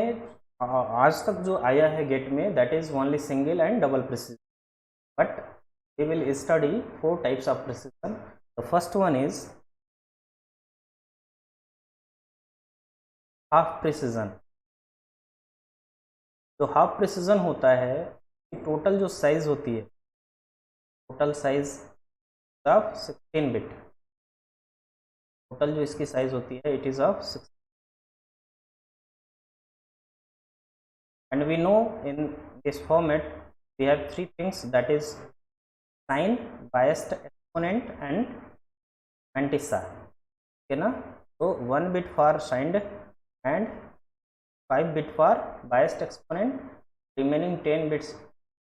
आज तक जो आया है गेट में that is only single and double precision, but we will study 4 types of precision. The first one is half precision. जो हाफ प्रिसिजन होता है, टोटल जो साइज होती है, total size of 16 bit, total जो इसकी साइज होती है it is of 16। And we know in this format we have 3 things, that is sign, biased exponent and mantissa, okay na? So 1 bit for signed and 5 bit for biased exponent, remaining 10 bits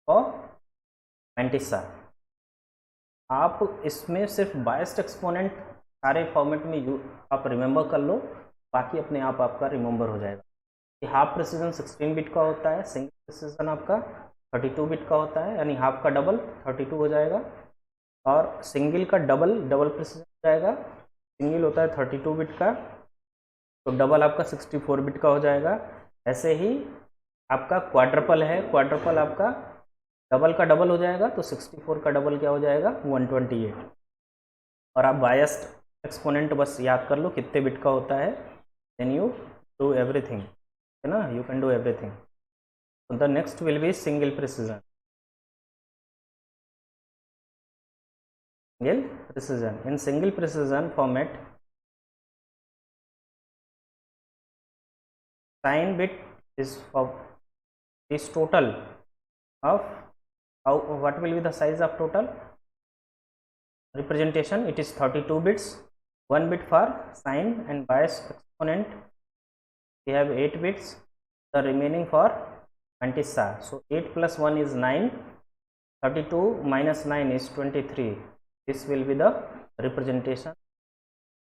for mantissa। आप इसमें सिर्फ biased exponent सारे format में आप remember कर लो, बाकी अपने आप आपका रिमेंबर हो जाएगा। हाफ प्रिसिजन 16 बिट का होता है, सिंगल प्रिसिजन आपका 32 बिट का होता है, यानी हाफ का डबल 32 हो जाएगा, और सिंगल का डबल प्रिसिजन हो जाएगा। सिंगल होता है 32 बिट का, तो डबल आपका 64 बिट का हो जाएगा। ऐसे ही आपका क्वाड्रपल है, क्वाड्रपल आपका डबल का डबल हो जाएगा, तो 64 का डबल क्या हो जाएगा, 128। और आप बायस्ड एक्सपोनेंट बस याद कर लो कितने बिट का होता है, देन यू डू एवरीथिंग, है ना, you can do everything. So the next will be single precision. In single precision format, sign bit is total of what will be the size of total representation. It is 32 bits, 1 bit for sign and bias exponent. We have 8 bits, the remaining for mantissa. So 8 plus 1 is 9, 32 minus 9 is 23. This will be the representation,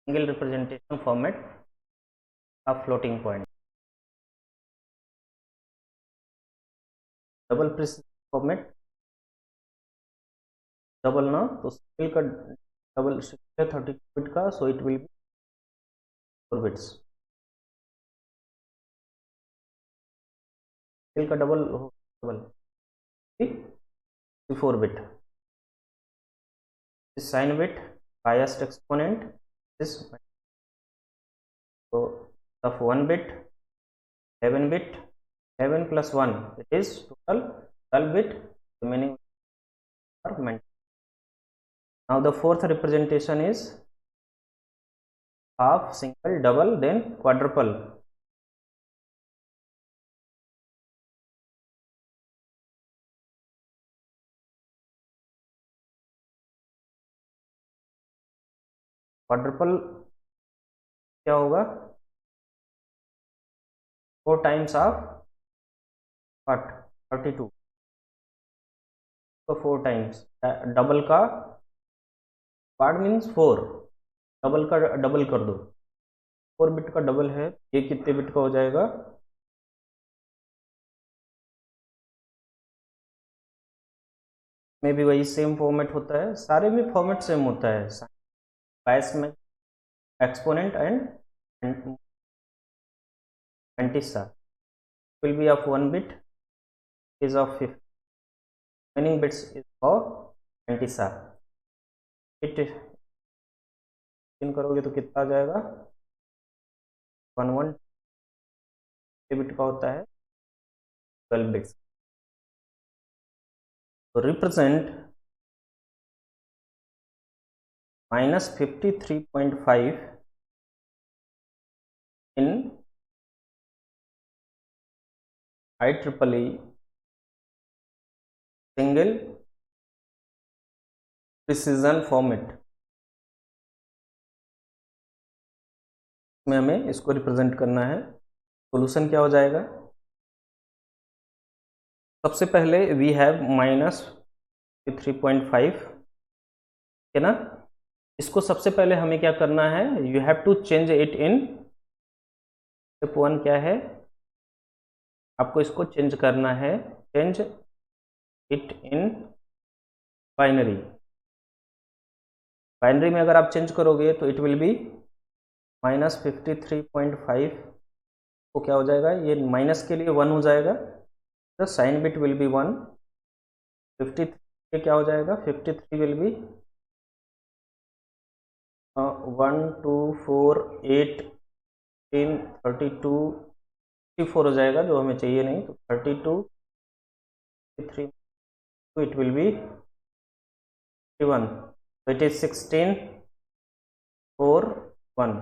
single representation format of floating point. Double precision format, double ना, तो single का double 32 bit का, so it will be 4 bits. Single का double 4 bit. Sign bit, biased exponent is, तो of 1 bit, 11 bit, 11 plus 1 it is total 12 bit, remaining are meant. Now the fourth representation is half, single, double, then quadruple. Quadruple क्या होगा, 4 times of what, 32, तो 4 times double का quad means 4, double का double कर दो, 4 bit का double है, ये कितने बिट का हो जाएगा, में भी वही सेम फॉर्मेट होता है, सारे में फॉर्मेट सेम होता है, बायस में exponent and mantissa will be of 1 bit, is of 50, remaining bits is for mantissa। it इन करोगे तो कितना आ जाएगा, 11 बिट का होता है, 12 bits. So represent minus 53.5 in IEEE single precision format में हमें इसको रिप्रेजेंट करना है। सॉल्यूशन क्या हो जाएगा? सबसे पहले वी हैव माइनस 3.5, है ना। इसको सबसे पहले हमें क्या करना है, you have to change it in step 1 क्या है, आपको इसको चेंज करना है, change it in binary. Binary में अगर आप चेंज करोगे तो इट विल बी माइनस 53.5 को क्या हो जाएगा, ये माइनस के लिए 1 हो जाएगा, तो साइन बिट विल बी 1। 53 क्या हो जाएगा, 53 विल बी 1 2 4 8 3 32 54 हो जाएगा, जो हमें चाहिए नहीं, तो 32 3 it will B 51, so it is 16 4 1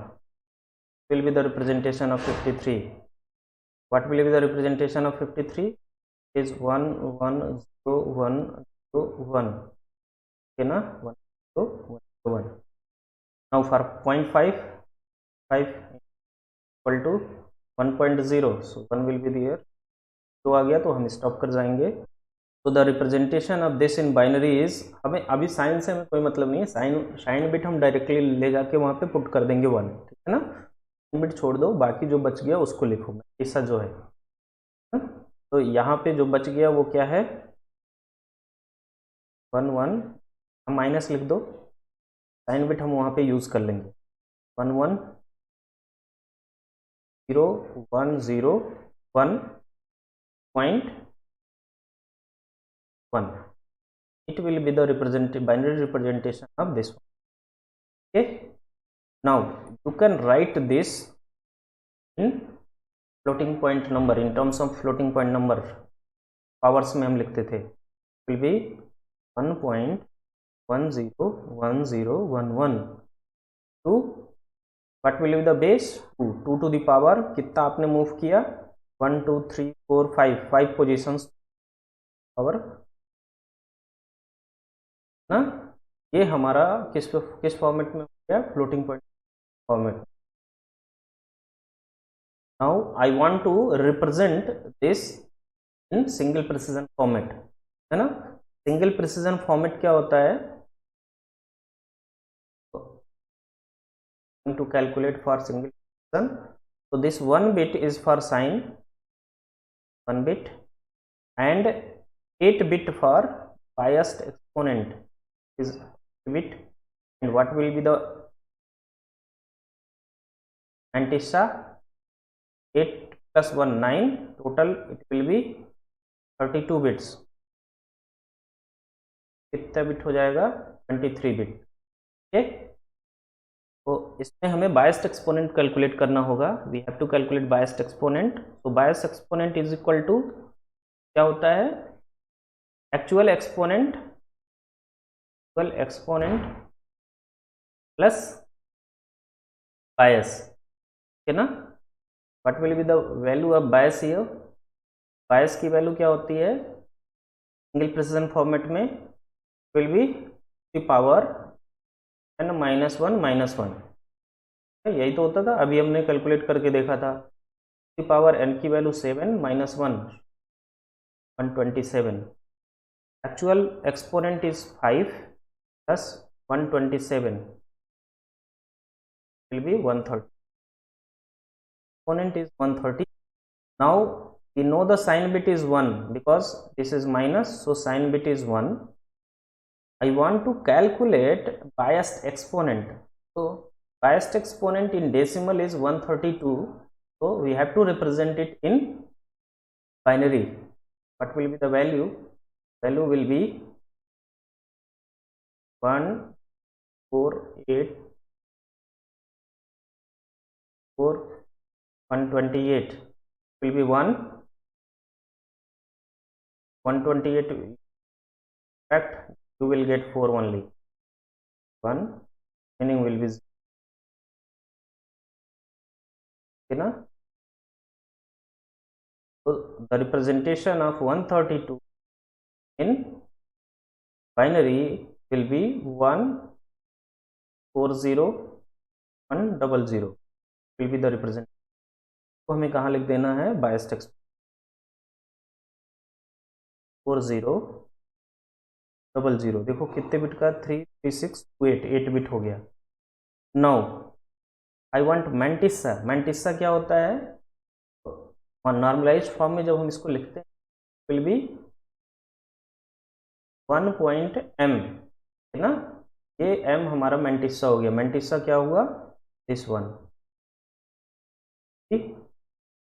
will be the representation of 53. What will be the representation of 53 is 1 1 0 1 0 1, okay na, 1 0 1 1. Now for 0.5 5 equal to 1.0, so 1 will be there, तो आ गया तो हम स्टॉप कर जाएंगे। तो the representation of this in binary is, हमें अभी sign से हमें कोई मतलब नहीं है, साइन बिट हम डायरेक्टली ले जाके वहाँ पे पुट कर देंगे 1, ठीक है ना। साइन बिट छोड़ दो, बाकी जो बच गया उसको लिखो, ऐसा जो है। तो यहाँ पे जो बच गया वो क्या है, 1 1, हम माइनस लिख दो, साइन बिट हम वहाँ पे यूज कर लेंगे, 1 1 0 1 0 1.1, it will be the binary representation of this one. Okay, now you can write this in floating point number, in terms of floating point number, powers में हम लिखते थे, will be 1.101011 to what will be the base 2 to the power, कितना आपने move किया, 1 2 3 4 5 positions power ना। ये हमारा किस फॉर्मेट में हो गया, floating point format. Now I want to represent this in single precision format, है ना। सिंगल प्रिसिजन फॉर्मेट क्या होता है, to calculate for single precision, तो this 1 bit is for sine, 1 bit, and 8 bit for biased exponent is bit, and what will be the antissa, 8 plus 1 9, total it will be 32 bits, कितना bit हो जाएगा, 23 bit. ठीक, तो इसमें हमें biased exponent calculate करना होगा, we have to calculate biased exponent. तो biased exponent is equal to क्या होता है, एक्चुअल एक्सपोनेंट प्लस बायस, है ना। What will be the value of bias here, bias की वैल्यू क्या होती है सिंगल प्रिसिजन फॉर्मेट में, will be the power n -1 यही तो होता था, अभी हमने कैलकुलेट करके देखा था, द पावर n की value 7 -1 127, actual exponent is 5 plus 127 will be 130, exponent is 130. Now we know the sign bit is 1 because this is minus, so sign bit is 1. I want to calculate biased exponent, so biased exponent in decimal is 132, so we have to represent it in binary. What will be the value, value will be 1 4 8 4 128 will be 1 128 fact you will get 4 only, 1 meaning will be 0, okay na? So the representation of 132 in binary will be 140 100 will be the representation. तो हमें कहाँ लिख देना है, बायस text 4000, देखो कितने bit का, 33628, 8 bit हो गया. Now I want mantissa. Mantissa क्या होता है, नॉर्मलाइज्ड फॉर्म में जब हम इसको लिखते हैं विल बी 1.m, है ना. ये m हमारा मैंटिसा हो गया. मैंटिसा क्या हुआ, दिस वन,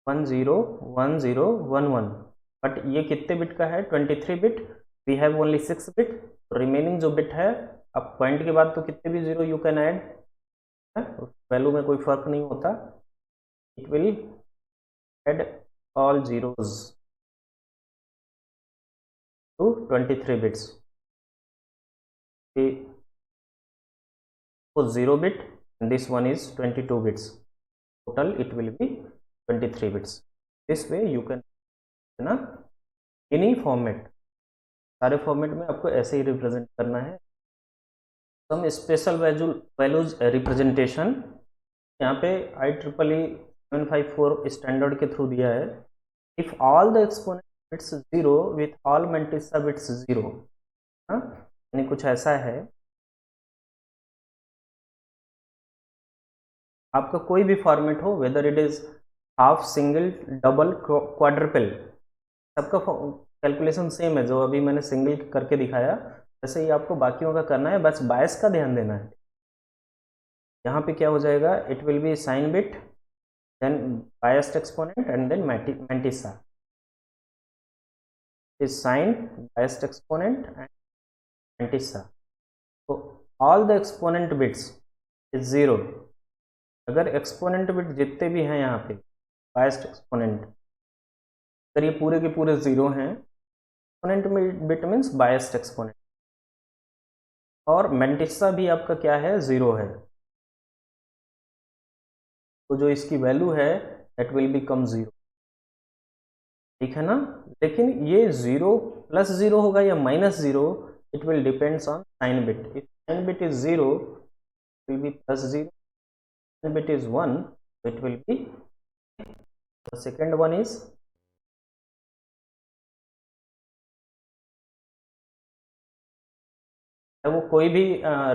101011, बट ये कितने बिट का है, 23 bit. We have only 6 bit. Remaining जो बिट है, अब पॉइंट के बाद तो कितने भी zero you can add, value में कोई फर्क नहीं होता. It will add all zeros to 23 bits. So 0 bit and this one is 22 bits. Total it will be 23 bits. This way you can, है ना, any format, सारे फॉर्मेट में आपको ऐसे ही रिप्रेजेंट करना है. सम स्पेशल वैल्यूज रिप्रेजेंटेशन यहाँ पे IEEE 754 स्टैंडर्ड के थ्रू दिया है. If all the exponent bits 0 with all mantissa bits 0, यानी कुछ ऐसा है, आपका कोई भी फॉर्मेट हो, whether it is half, single, double, quadruple, सबका कैलकुलेशन सेम है. जो अभी मैंने सिंगल करके दिखाया वैसे ही आपको बाकियों का करना है, बस बायस का ध्यान देना है. यहाँ पे क्या हो जाएगा, it will be sign bit, then biased exponent and then mantissa is sign, biased exponent and mantissa. So all the exponent bits is 0. अगर exponent bit जितने भी हैं यहाँ पे biased exponent, अगर ये पूरे के पूरे 0 हैं, exponent bit means biased exponent, और mantissa भी आपका क्या है, 0 है. तो जो इसकी वैल्यू है दैट विल बिकम 0, ठीक है ना. लेकिन ये 0 प्लस 0 होगा या minus 0, it will depends on sign bit. If sign bit is 0 will be plus 0, sign bit is 1 it will be. The second one is, वो कोई भी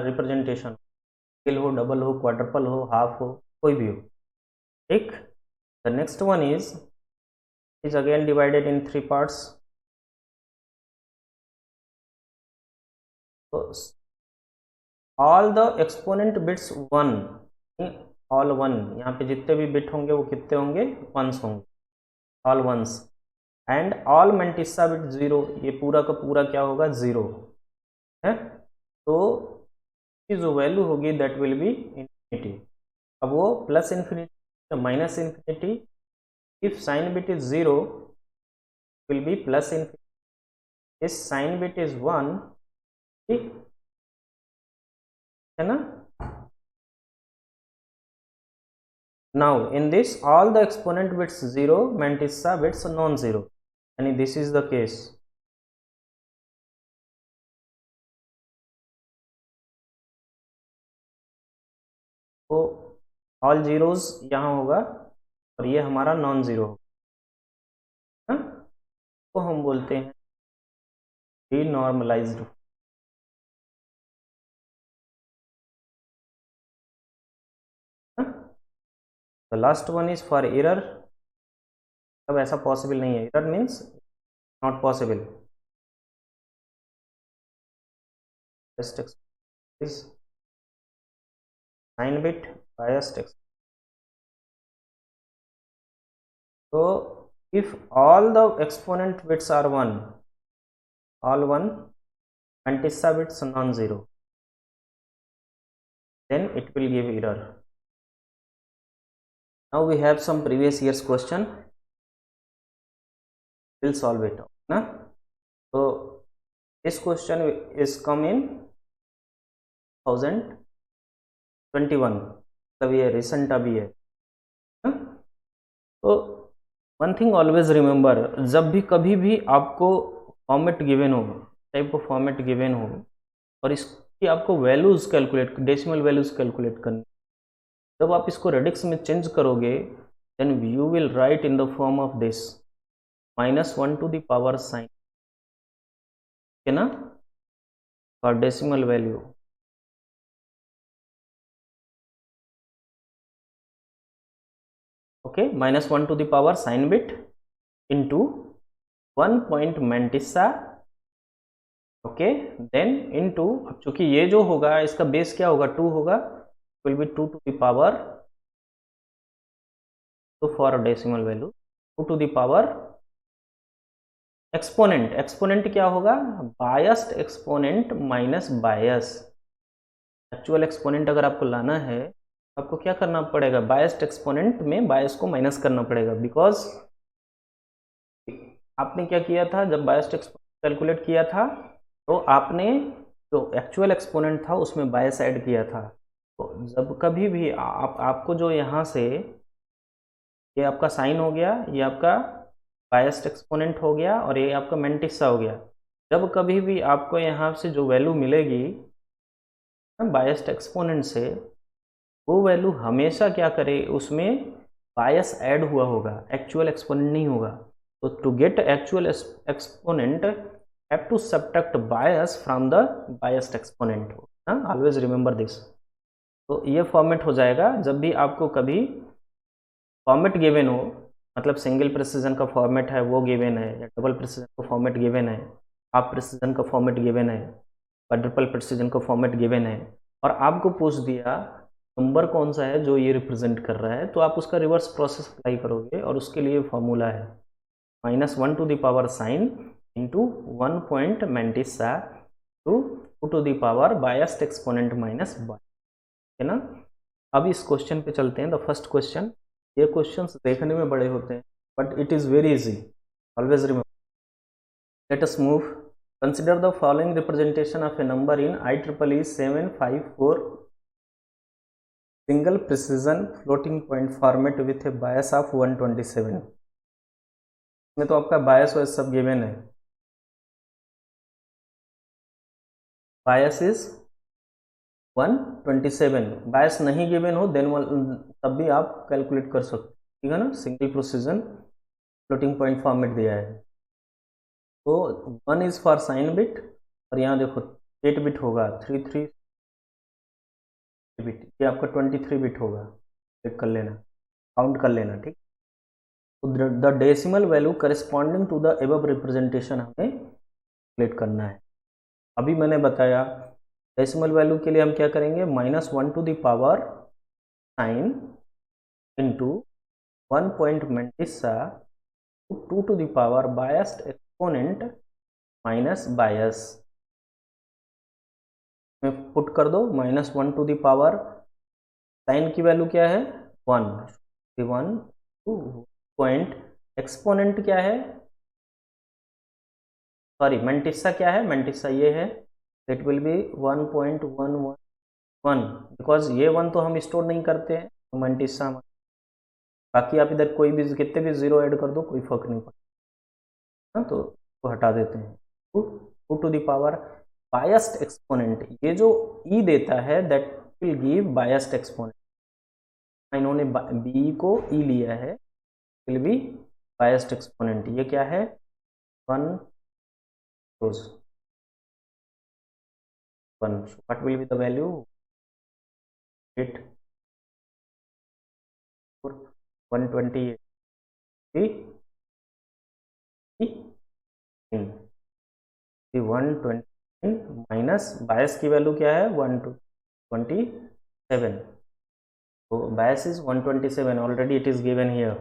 रिप्रेजेंटेशन, सिंगल हो, डबल हो, क्वाड्रपल हो, हाफ हो, कोई भी हो, ठीक. The next one is again divided in 3 parts. So all the exponent bits 1, all 1, यहाँ पे जितने भी बिट होंगे वो कितने होंगे, वंस होंगे, all ones, and all mantissa bit 0, ये पूरा का पूरा क्या होगा, 0 है. तो जो वैल्यू होगी दैट विल बी इन्फिनिटी. अब वो plus infinity, minus infinity. If sign bit is 0 will be plus infinity. If sign bit is 1, ठीक है ना. Now in this all the exponent bits 0, mantissa bits non-zero, and this is the case. तो all zeros यहाँ होगा और ये हमारा non zero होगा, तो हम बोलते हैं denormalised. The last one is for error. अब ऐसा पॉसिबल नहीं है, error means not possible. Is sign bit, biased exponent. So if all the exponent bits are 1, all 1, mantissa bits non-zero, then it will give error. Now we have some previous year's question, we'll solve it, na? This question is come in 2021, मतलब ये recent अभी है। तो one thing always remember, जब भी कभी भी आपको फॉर्मेट गिवन हो, टाइप ऑफ फॉर्मेट गिवन हो और इसकी आपको values calculate, decimal values calculate करनी, जब आप इसको रेडिक्स में चेंज करोगे then you will write in the form of this -1 to the power sign, है ना, और decimal value. Okay, -1 to the power sign bit into 1 point mantissa, okay, then into, अब चूंकि ये जो होगा इसका बेस क्या होगा, 2 होगा, will be 2 to the power, तो for decimal value 2 to the power exponent, exponent क्या होगा, biased exponent minus bias. Actual exponent अगर आपको लाना है आपको क्या करना पड़ेगा, बायस्ड एक्सपोनेंट में बायस को माइनस करना पड़ेगा, बिकॉज आपने क्या किया था जब बायस्ड एक्सपोनेंट कैलकुलेट किया था, तो आपने जो एक्चुअल एक्सपोनेंट था उसमें बायस ऐड किया था। तो जब कभी भी आपको जो यहाँ से ये आपका साइन हो गया, ये आपका बायस्ड एक्सपोनेंट हो गया और ये आपका मैंटिसा हो गया, जब कभी भी आपको यहाँ से जो वैल्यू मिलेगी बायस्ड एक्सपोनेंट से, वो वैल्यू हमेशा क्या करे, उसमें बायस ऐड हुआ होगा, एक्चुअल एक्सपोनेंट नहीं होगा। तो to get actual exponent have to subtract bias from the biased exponent, always remember this. तो ये फॉर्मेट हो जाएगा जब भी आपको कभी फॉर्मेट गिवन हो, मतलब सिंगल प्रिसिजन का फॉर्मेट है वो गिवन है, या डबल प्रिसिजन का फॉर्मेट गिवन है, हाफ प्रिसिजन का फॉर्मेट गिवन है, क्वाड्रुपल प्रिसिजन का फॉर्मेट गिवन है, और आपको पूछ दिया नंबर कौन सा है जो ये रिप्रेजेंट कर रहा है, तो आप उसका रिवर्स प्रोसेस अप्लाई करोगे और उसके लिए फॉर्मूला है -1 to the power sign into 1 point mantissa to 2 to the power biased exponent minus bias, है ना। अब इस क्वेश्चन पे चलते हैं, द फर्स्ट क्वेश्चन। ये क्वेश्चंस देखने में बड़े होते हैं but it is very easy, always remember. Let us move, consider the following representation of a number in IEEE 754 single precision floating point format with a bias of 127। इसमें तो आपका बायस voice सब गिवन है, बायस इज 127, बायस नहीं given हो then तब भी आप कैलकुलेट कर सकते, ठीक है ना। Single precision floating point format दिया है, तो 1 इज फॉर साइन बिट, और यहाँ देखो 8 बिट होगा, 33 बिट, ये आपका 23 बिट होगा, चेक कर लेना, काउंट कर लेना, ठीक। तो the decimal value corresponding to the above representation हमें कैलकुलेट करना है। अभी मैंने बताया डेसिमल वैल्यू के लिए हम क्या करेंगे, -1 to the power sign into 1 point mantissa 2 to the power biased exponent minus bias में पुट कर दो, -1 टू द पावर साइन की वैल्यू क्या है 1 टू पॉइंट एक्सपोनेंट क्या है, सॉरी मैंटिसा क्या है, मैंटिसा ये है, इट विल बी 1.111, बिकॉज ये 1 तो हम स्टोर नहीं करते हैं, तो मैंटिसा, बाकी आप इधर कोई भी कितने भी जीरो ऐड कर दो कोई फर्क नहीं पड़ता, तो हटा देते हैं। 2 to the power biased exponent, ये जो ई देता है that will give biased exponent, इन्होंने बी को ई लिया है, विल बी बायस्ड एक्सपोनेंट, ये क्या है 1 रोज 1, what will be the value 8 128 120 minus bias की वैल्यू क्या है 127, तो bias is 127, already it is given here,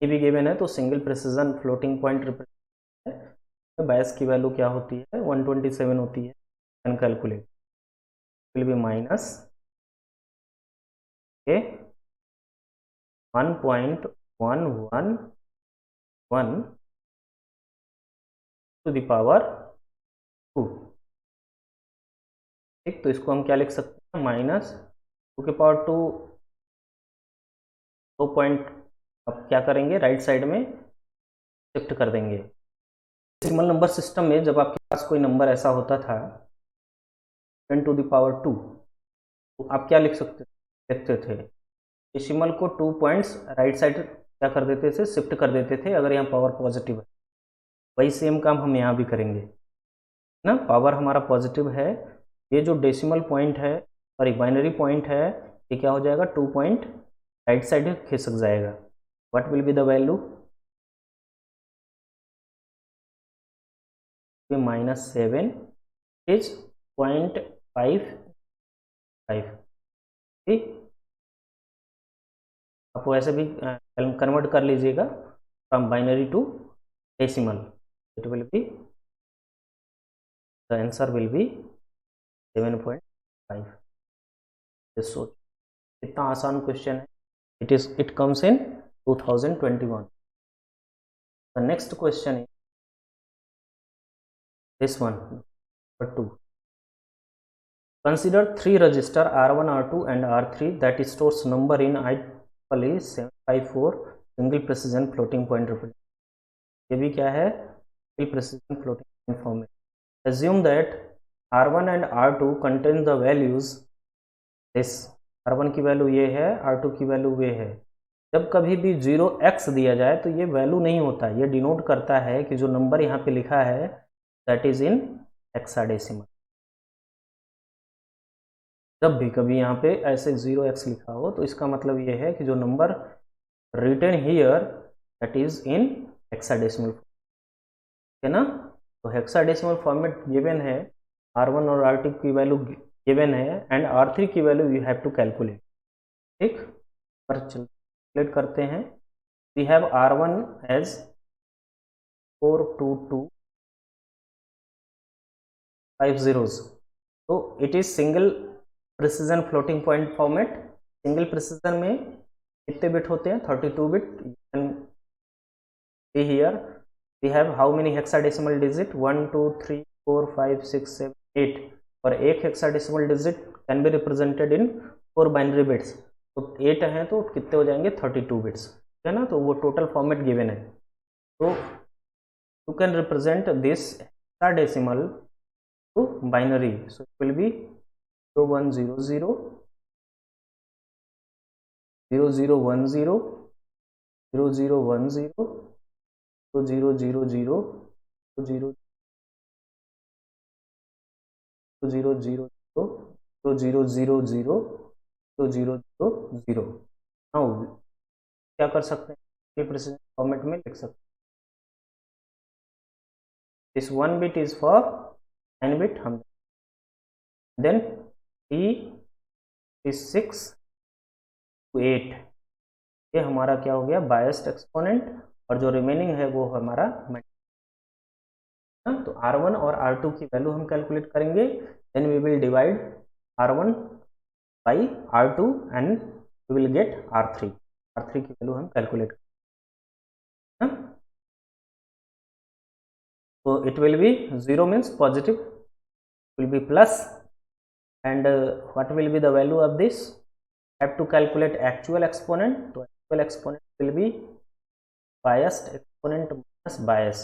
ये भी गिवन है, तो single precision floating point represent है, बायस की वैल्यू क्या होती है 127 होती है, can calculate will be minus 1.111 to the power 2। ठीक, तो इसको हम क्या लिख सकते हैं, माइनस 2 2 पॉइंट, अब क्या करेंगे, राइट साइड में शिफ्ट कर देंगे। डेसिमल नंबर सिस्टम में जब आपके पास कोई नंबर ऐसा होता था 10⁻², तो आप क्या लिखते थे, डेसिमल को 2 पॉइंट्स राइट साइड क्या कर देते थे, शिफ्ट कर देते थे, अगर यहाँ पावर पॉजिटिव है। वही सेम काम हम यहाँ भी करेंगे ना, पावर हमारा पॉजिटिव है, ये जो डेसिमल पॉइंट है और एक बाइनरी पॉइंट है, ये क्या हो जाएगा, 2 पॉइंट राइट साइड खिसक जाएगा। What will be the value, -7 is 0.55। ठीक, आप वैसे भी कन्वर्ट कर लीजिएगा from binary to decimal, it will be, the answer will be 7.5। सोच, इतना आसान क्वेश्चन है, it comes in 2021। The next question is this one, number 2. Consider 3 register R1, R2 and R3 that stores number in IEEE 754 single precision floating point representation. ये भी क्या है, single precision floating point format. Assume that R1 and R2 contain the values this, R1 की value ये है, R2 की value ये है। जब कभी भी 0x दिया जाए तो ये वैल्यू नहीं होता, ये डिनोट करता है कि जो नंबर यहाँ पे लिखा है दैट इज इन हेक्साडेसिमल। जब भी कभी यहाँ पे ऐसे 0x लिखा हो तो इसका मतलब ये है कि जो number written here that is in hexadecimal, है ना। तो हेक्साडेसिमल फॉर्मेट गिवन है, R1 और R2 की वैल्यू गिवन है एंड R3 की value you have to calculate. ठीक, पर कैलकुलेट करते हैं। वी हैव R1 एज 42250, तो it is single precision floating point format. Single precision में कितने बिट होते हैं, 32 bit. Here we have how many hexadecimal digit, 1 2 3 4 5 6 7 8, और एक hexadecimal digit can be represented in 4 binary bits, तो 8 हैं तो कितने हो जाएंगे, 32 बिट्स, है ना। तो वो टोटल फॉर्मेट गिवन है, तो you can represent this hexadecimal to binary, so it will be 0100 0010 0010 0000 0000। Now क्या कर सकते हैं, प्रिसिजन फॉर्मेट में लिख सकते हैं। This 1 bit is for n bit, हम then t is 6 to 8, ये हमारा क्या हो गया, बायस्ड एक्सपोनेंट, और जो रिमेनिंग है वो हमारा तो R1 और R2 की वैल्यू हम कैलकुलेट करेंगे, then we will divide R1 by R2 and we will get R3 की वैल्यू हम कैलकुलेट करेंगे। So it will be 0 means positive, will be plus, and what will be the value of this, have to calculate actual exponent, so actual exponent will be biased exponent minus bias,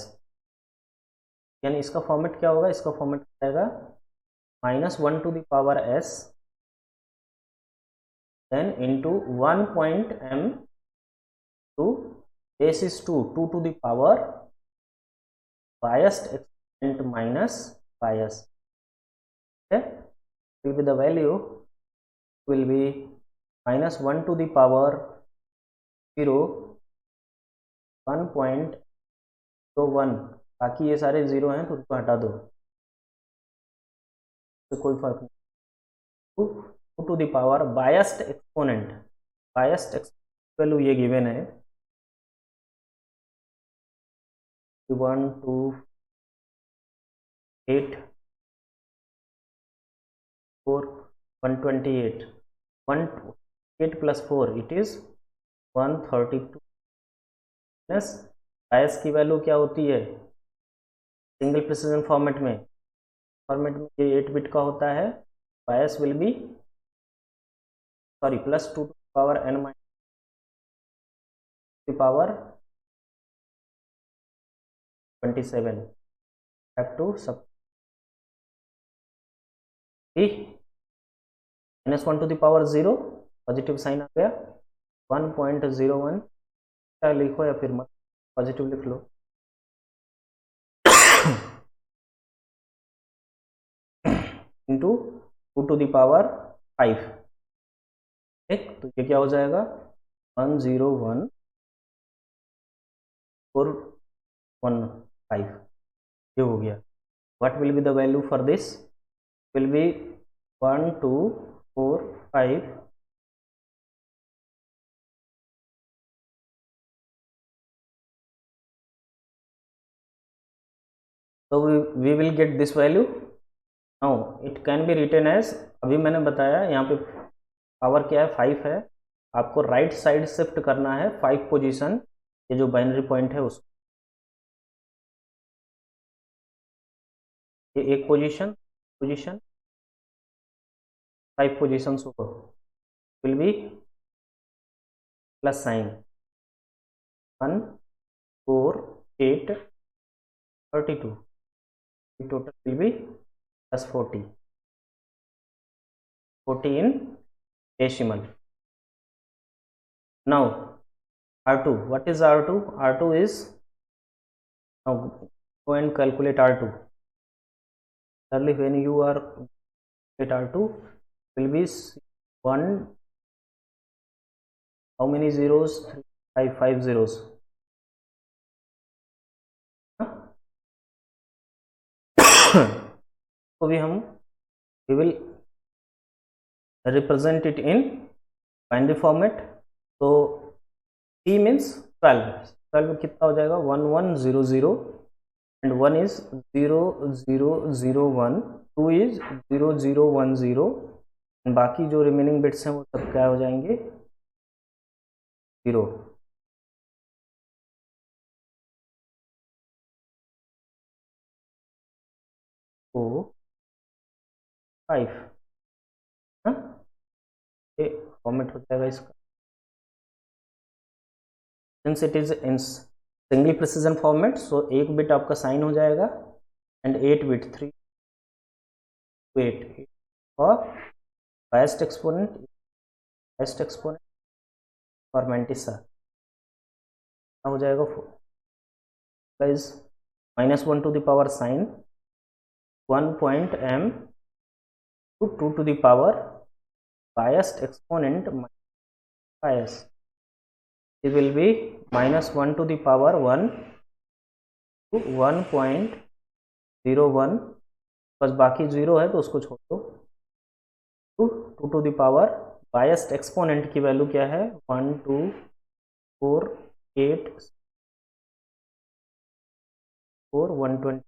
यानी इसका format क्या होगा, इसका format आएगा -1 to the power s then into 1.m to base is 2 to the power biased exponent minus bias, okay, will be the value will be -1 to the power 0 1.01, बाकी ये सारे 0 हैं तो उनको हटा दो, तो कोई फर्क नहीं, 2 to the power biased exponent value ये गिवन है 1 2 8 4 128 128 plus 4 it is 132 plus bias की वैल्यू क्या होती है सिंगल प्रिसिजन फॉर्मेट में फॉर्मेट में ये 8 बिट का होता है, bias will be sorry +2 to the power n minus the power 27 have to सब -1 to the power 0 positive sign आ गया, 1.01 क्या लिखो या फिर मत पॉजिटिव लिख लो, इंटू 2 to the power 5, ठीक। तो ये क्या हो जाएगा 101,415, ये हो गया। What will be the value for this, will B 1245 so we will get this value now, it can be written as, अभी मैंने बताया यहाँ पे पावर क्या है 5 है, आपको राइट साइड शिफ्ट करना है 5 पोजीशन, ये जो बाइनरी पॉइंट है उसको, ये एक position 5 position will be plus sign 1 4 8 32, total will be plus 40 in decimal. Now R2, what is R2? R2 is, now go and calculate R2. Early when you are at R2 will be 1, how many zeros, 5 zeros, तो भी हम we will represent it in binary format, तो T means 12 कितना हो जाएगा 1100 and 1 is 0001, 2 is 0010 and बाकी जो remaining bits हैं वो सब क्या हो जाएंगे 0। तो 5 ये फॉर्मेट हो जाएगा इसका, since it is in single precision format, so एक बिट आपका साइन हो जाएगा एंड 8 बिट 3 to 8 और बायस्ड एक्सपोनेंट और मैंटिसा हो जाएगा प्लस -1 to the power साइन 1.m to 2 to the power biased exponent bias, it will be -1 to the power 1 to 1.01, बस बाकी 0 है तो उसको छोड़ दो, 2 to the power biased exponent की वैल्यू क्या है 1 2 4 8 4 120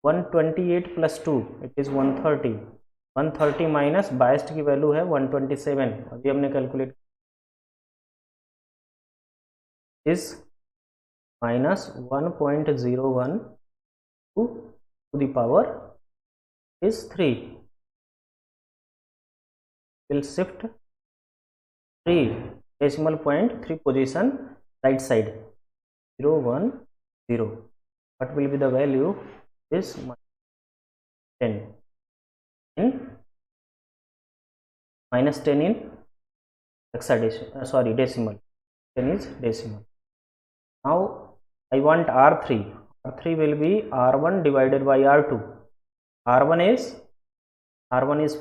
128 plus 2 it is 130 minus biased की वैल्यू है 127, अभी हमने calculate is -1.01 to the power is 3, will shift 3 decimal point 3 position right side 0 1 0, what will be the value is 10 in -10 in hexadecimal, sorry decimal, 10 is decimal. Now I want R3 will be R1 divided by R2, R1 is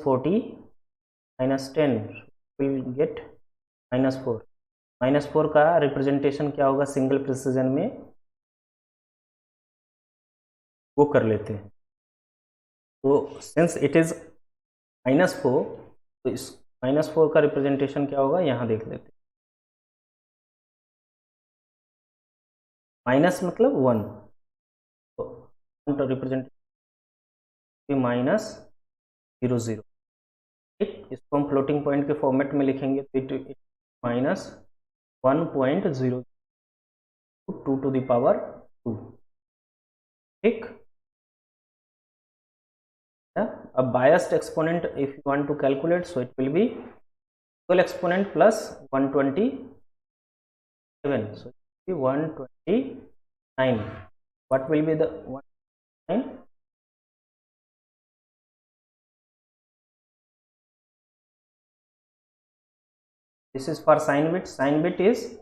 40 minus 10 will get -4 का representation क्या होगा single precision में वो कर लेते हैं, तो since it is -4 तो इस -4 का रिप्रेजेंटेशन क्या होगा यहाँ देख लेते हैं, माइनस मतलब 1 तो रिप्रेजेंट -00, ठीक, इसको हम फ्लोटिंग पॉइंट के फॉर्मेट में लिखेंगे तो इट -1.0 2 to the power 2, ठीक। a biased exponent if you want to calculate, so it will be equal exponent plus 127, so it will be 129. What will be the 129? This is for sine bit. Sine bit is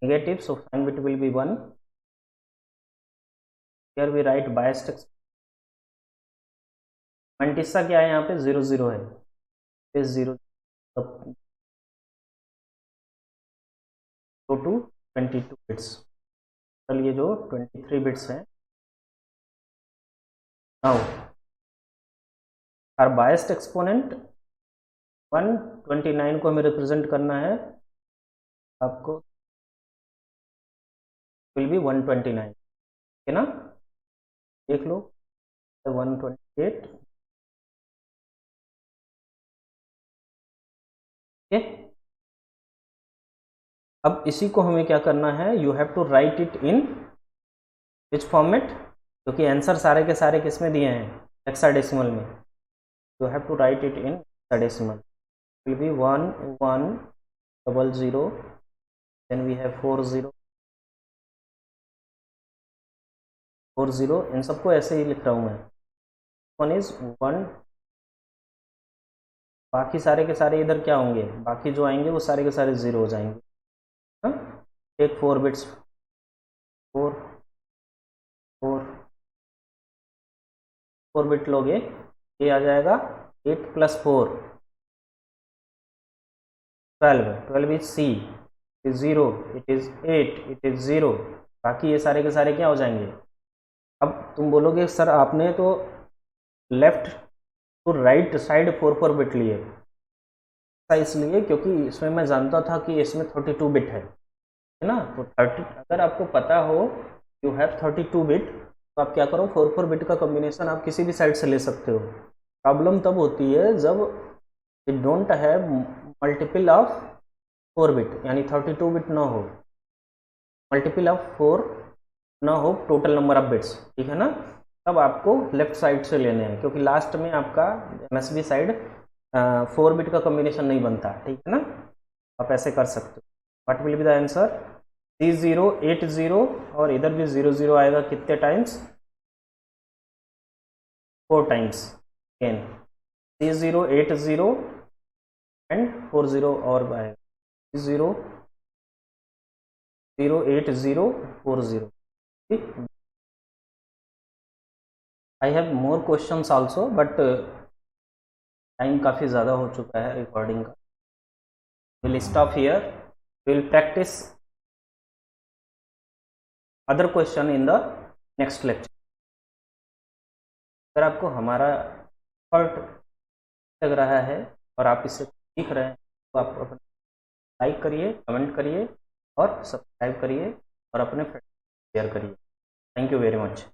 negative, so sine bit will be 1. Here we write biased exponent. Mantissa क्या है यहाँ पे 0 0 है, इस 0 to 22 bits, चलिए जो 23 bits हैं। Now are biased exponent 129 को हमें रिप्रेजेंट करना है, आपको विल बी 129, है ना, देख लो 128, ओके। अब इसी को हमें क्या करना है, you have to write it in which format, क्योंकि आंसर सारे के सारे किस में दिए हैं, हेक्साडेसिमल में, you have to write it in hexadecimal. Will be 1 1 0 0, then we have 4 0 4 0, इन सबको ऐसे ही लिख रहा हूँ मैं। 1 इज 1, बाकी सारे के सारे इधर क्या होंगे, बाकी जो आएंगे वो सारे के सारे 0 हो जाएंगे। एक 4 बिट्स 4 4 4 बिट लोगे, ये आ जाएगा 8 + 4 12, 12 is C, it is 0, it is 8, it is 0, बाकी ये सारे के सारे क्या हो जाएंगे। अब तुम बोलोगे सर आपने तो left to right side 4 bit लिए, इसलिए क्योंकि इसमें मैं जानता था कि इसमें 32 बिट है ना, तो 30, अगर आपको पता हो यू हैव 32 बिट, तो आप क्या करो 4 बिट का कॉम्बिनेशन आप किसी भी साइड से ले सकते हो। प्रॉब्लम तब होती है जब it don't have multiple of 4 bit, यानी 32 बिट ना हो, मल्टीपल ऑफ 4 ना हो टोटल नंबर ऑफ बिट्स, ठीक है ना, तब आपको लेफ्ट साइड से लेने हैं, क्योंकि लास्ट में आपका MSB साइड 4 बिट का कॉम्बिनेशन नहीं बनता, ठीक है ना, आप ऐसे कर सकते हो। What will be the answer, 3080, और इधर भी 0 0 आएगा, कितने टाइम्स, 4 टाइम्स, अगेन 3080 एंड 40 और आएगा 0 0 8 0 4 0। I have more questions also, but time काफ़ी ज़्यादा हो चुका है रिकॉर्डिंग का। Will stop here, will practice other question in the next lecture. अगर आपको हमारा एफर्ट लग रहा है और आप इसे सीख रहे हैं, तो आप अपने लाइक करिए, कमेंट करिए और सब्सक्राइब करिए और अपने फ्रेंड्स शेयर करिए। Thank you very much.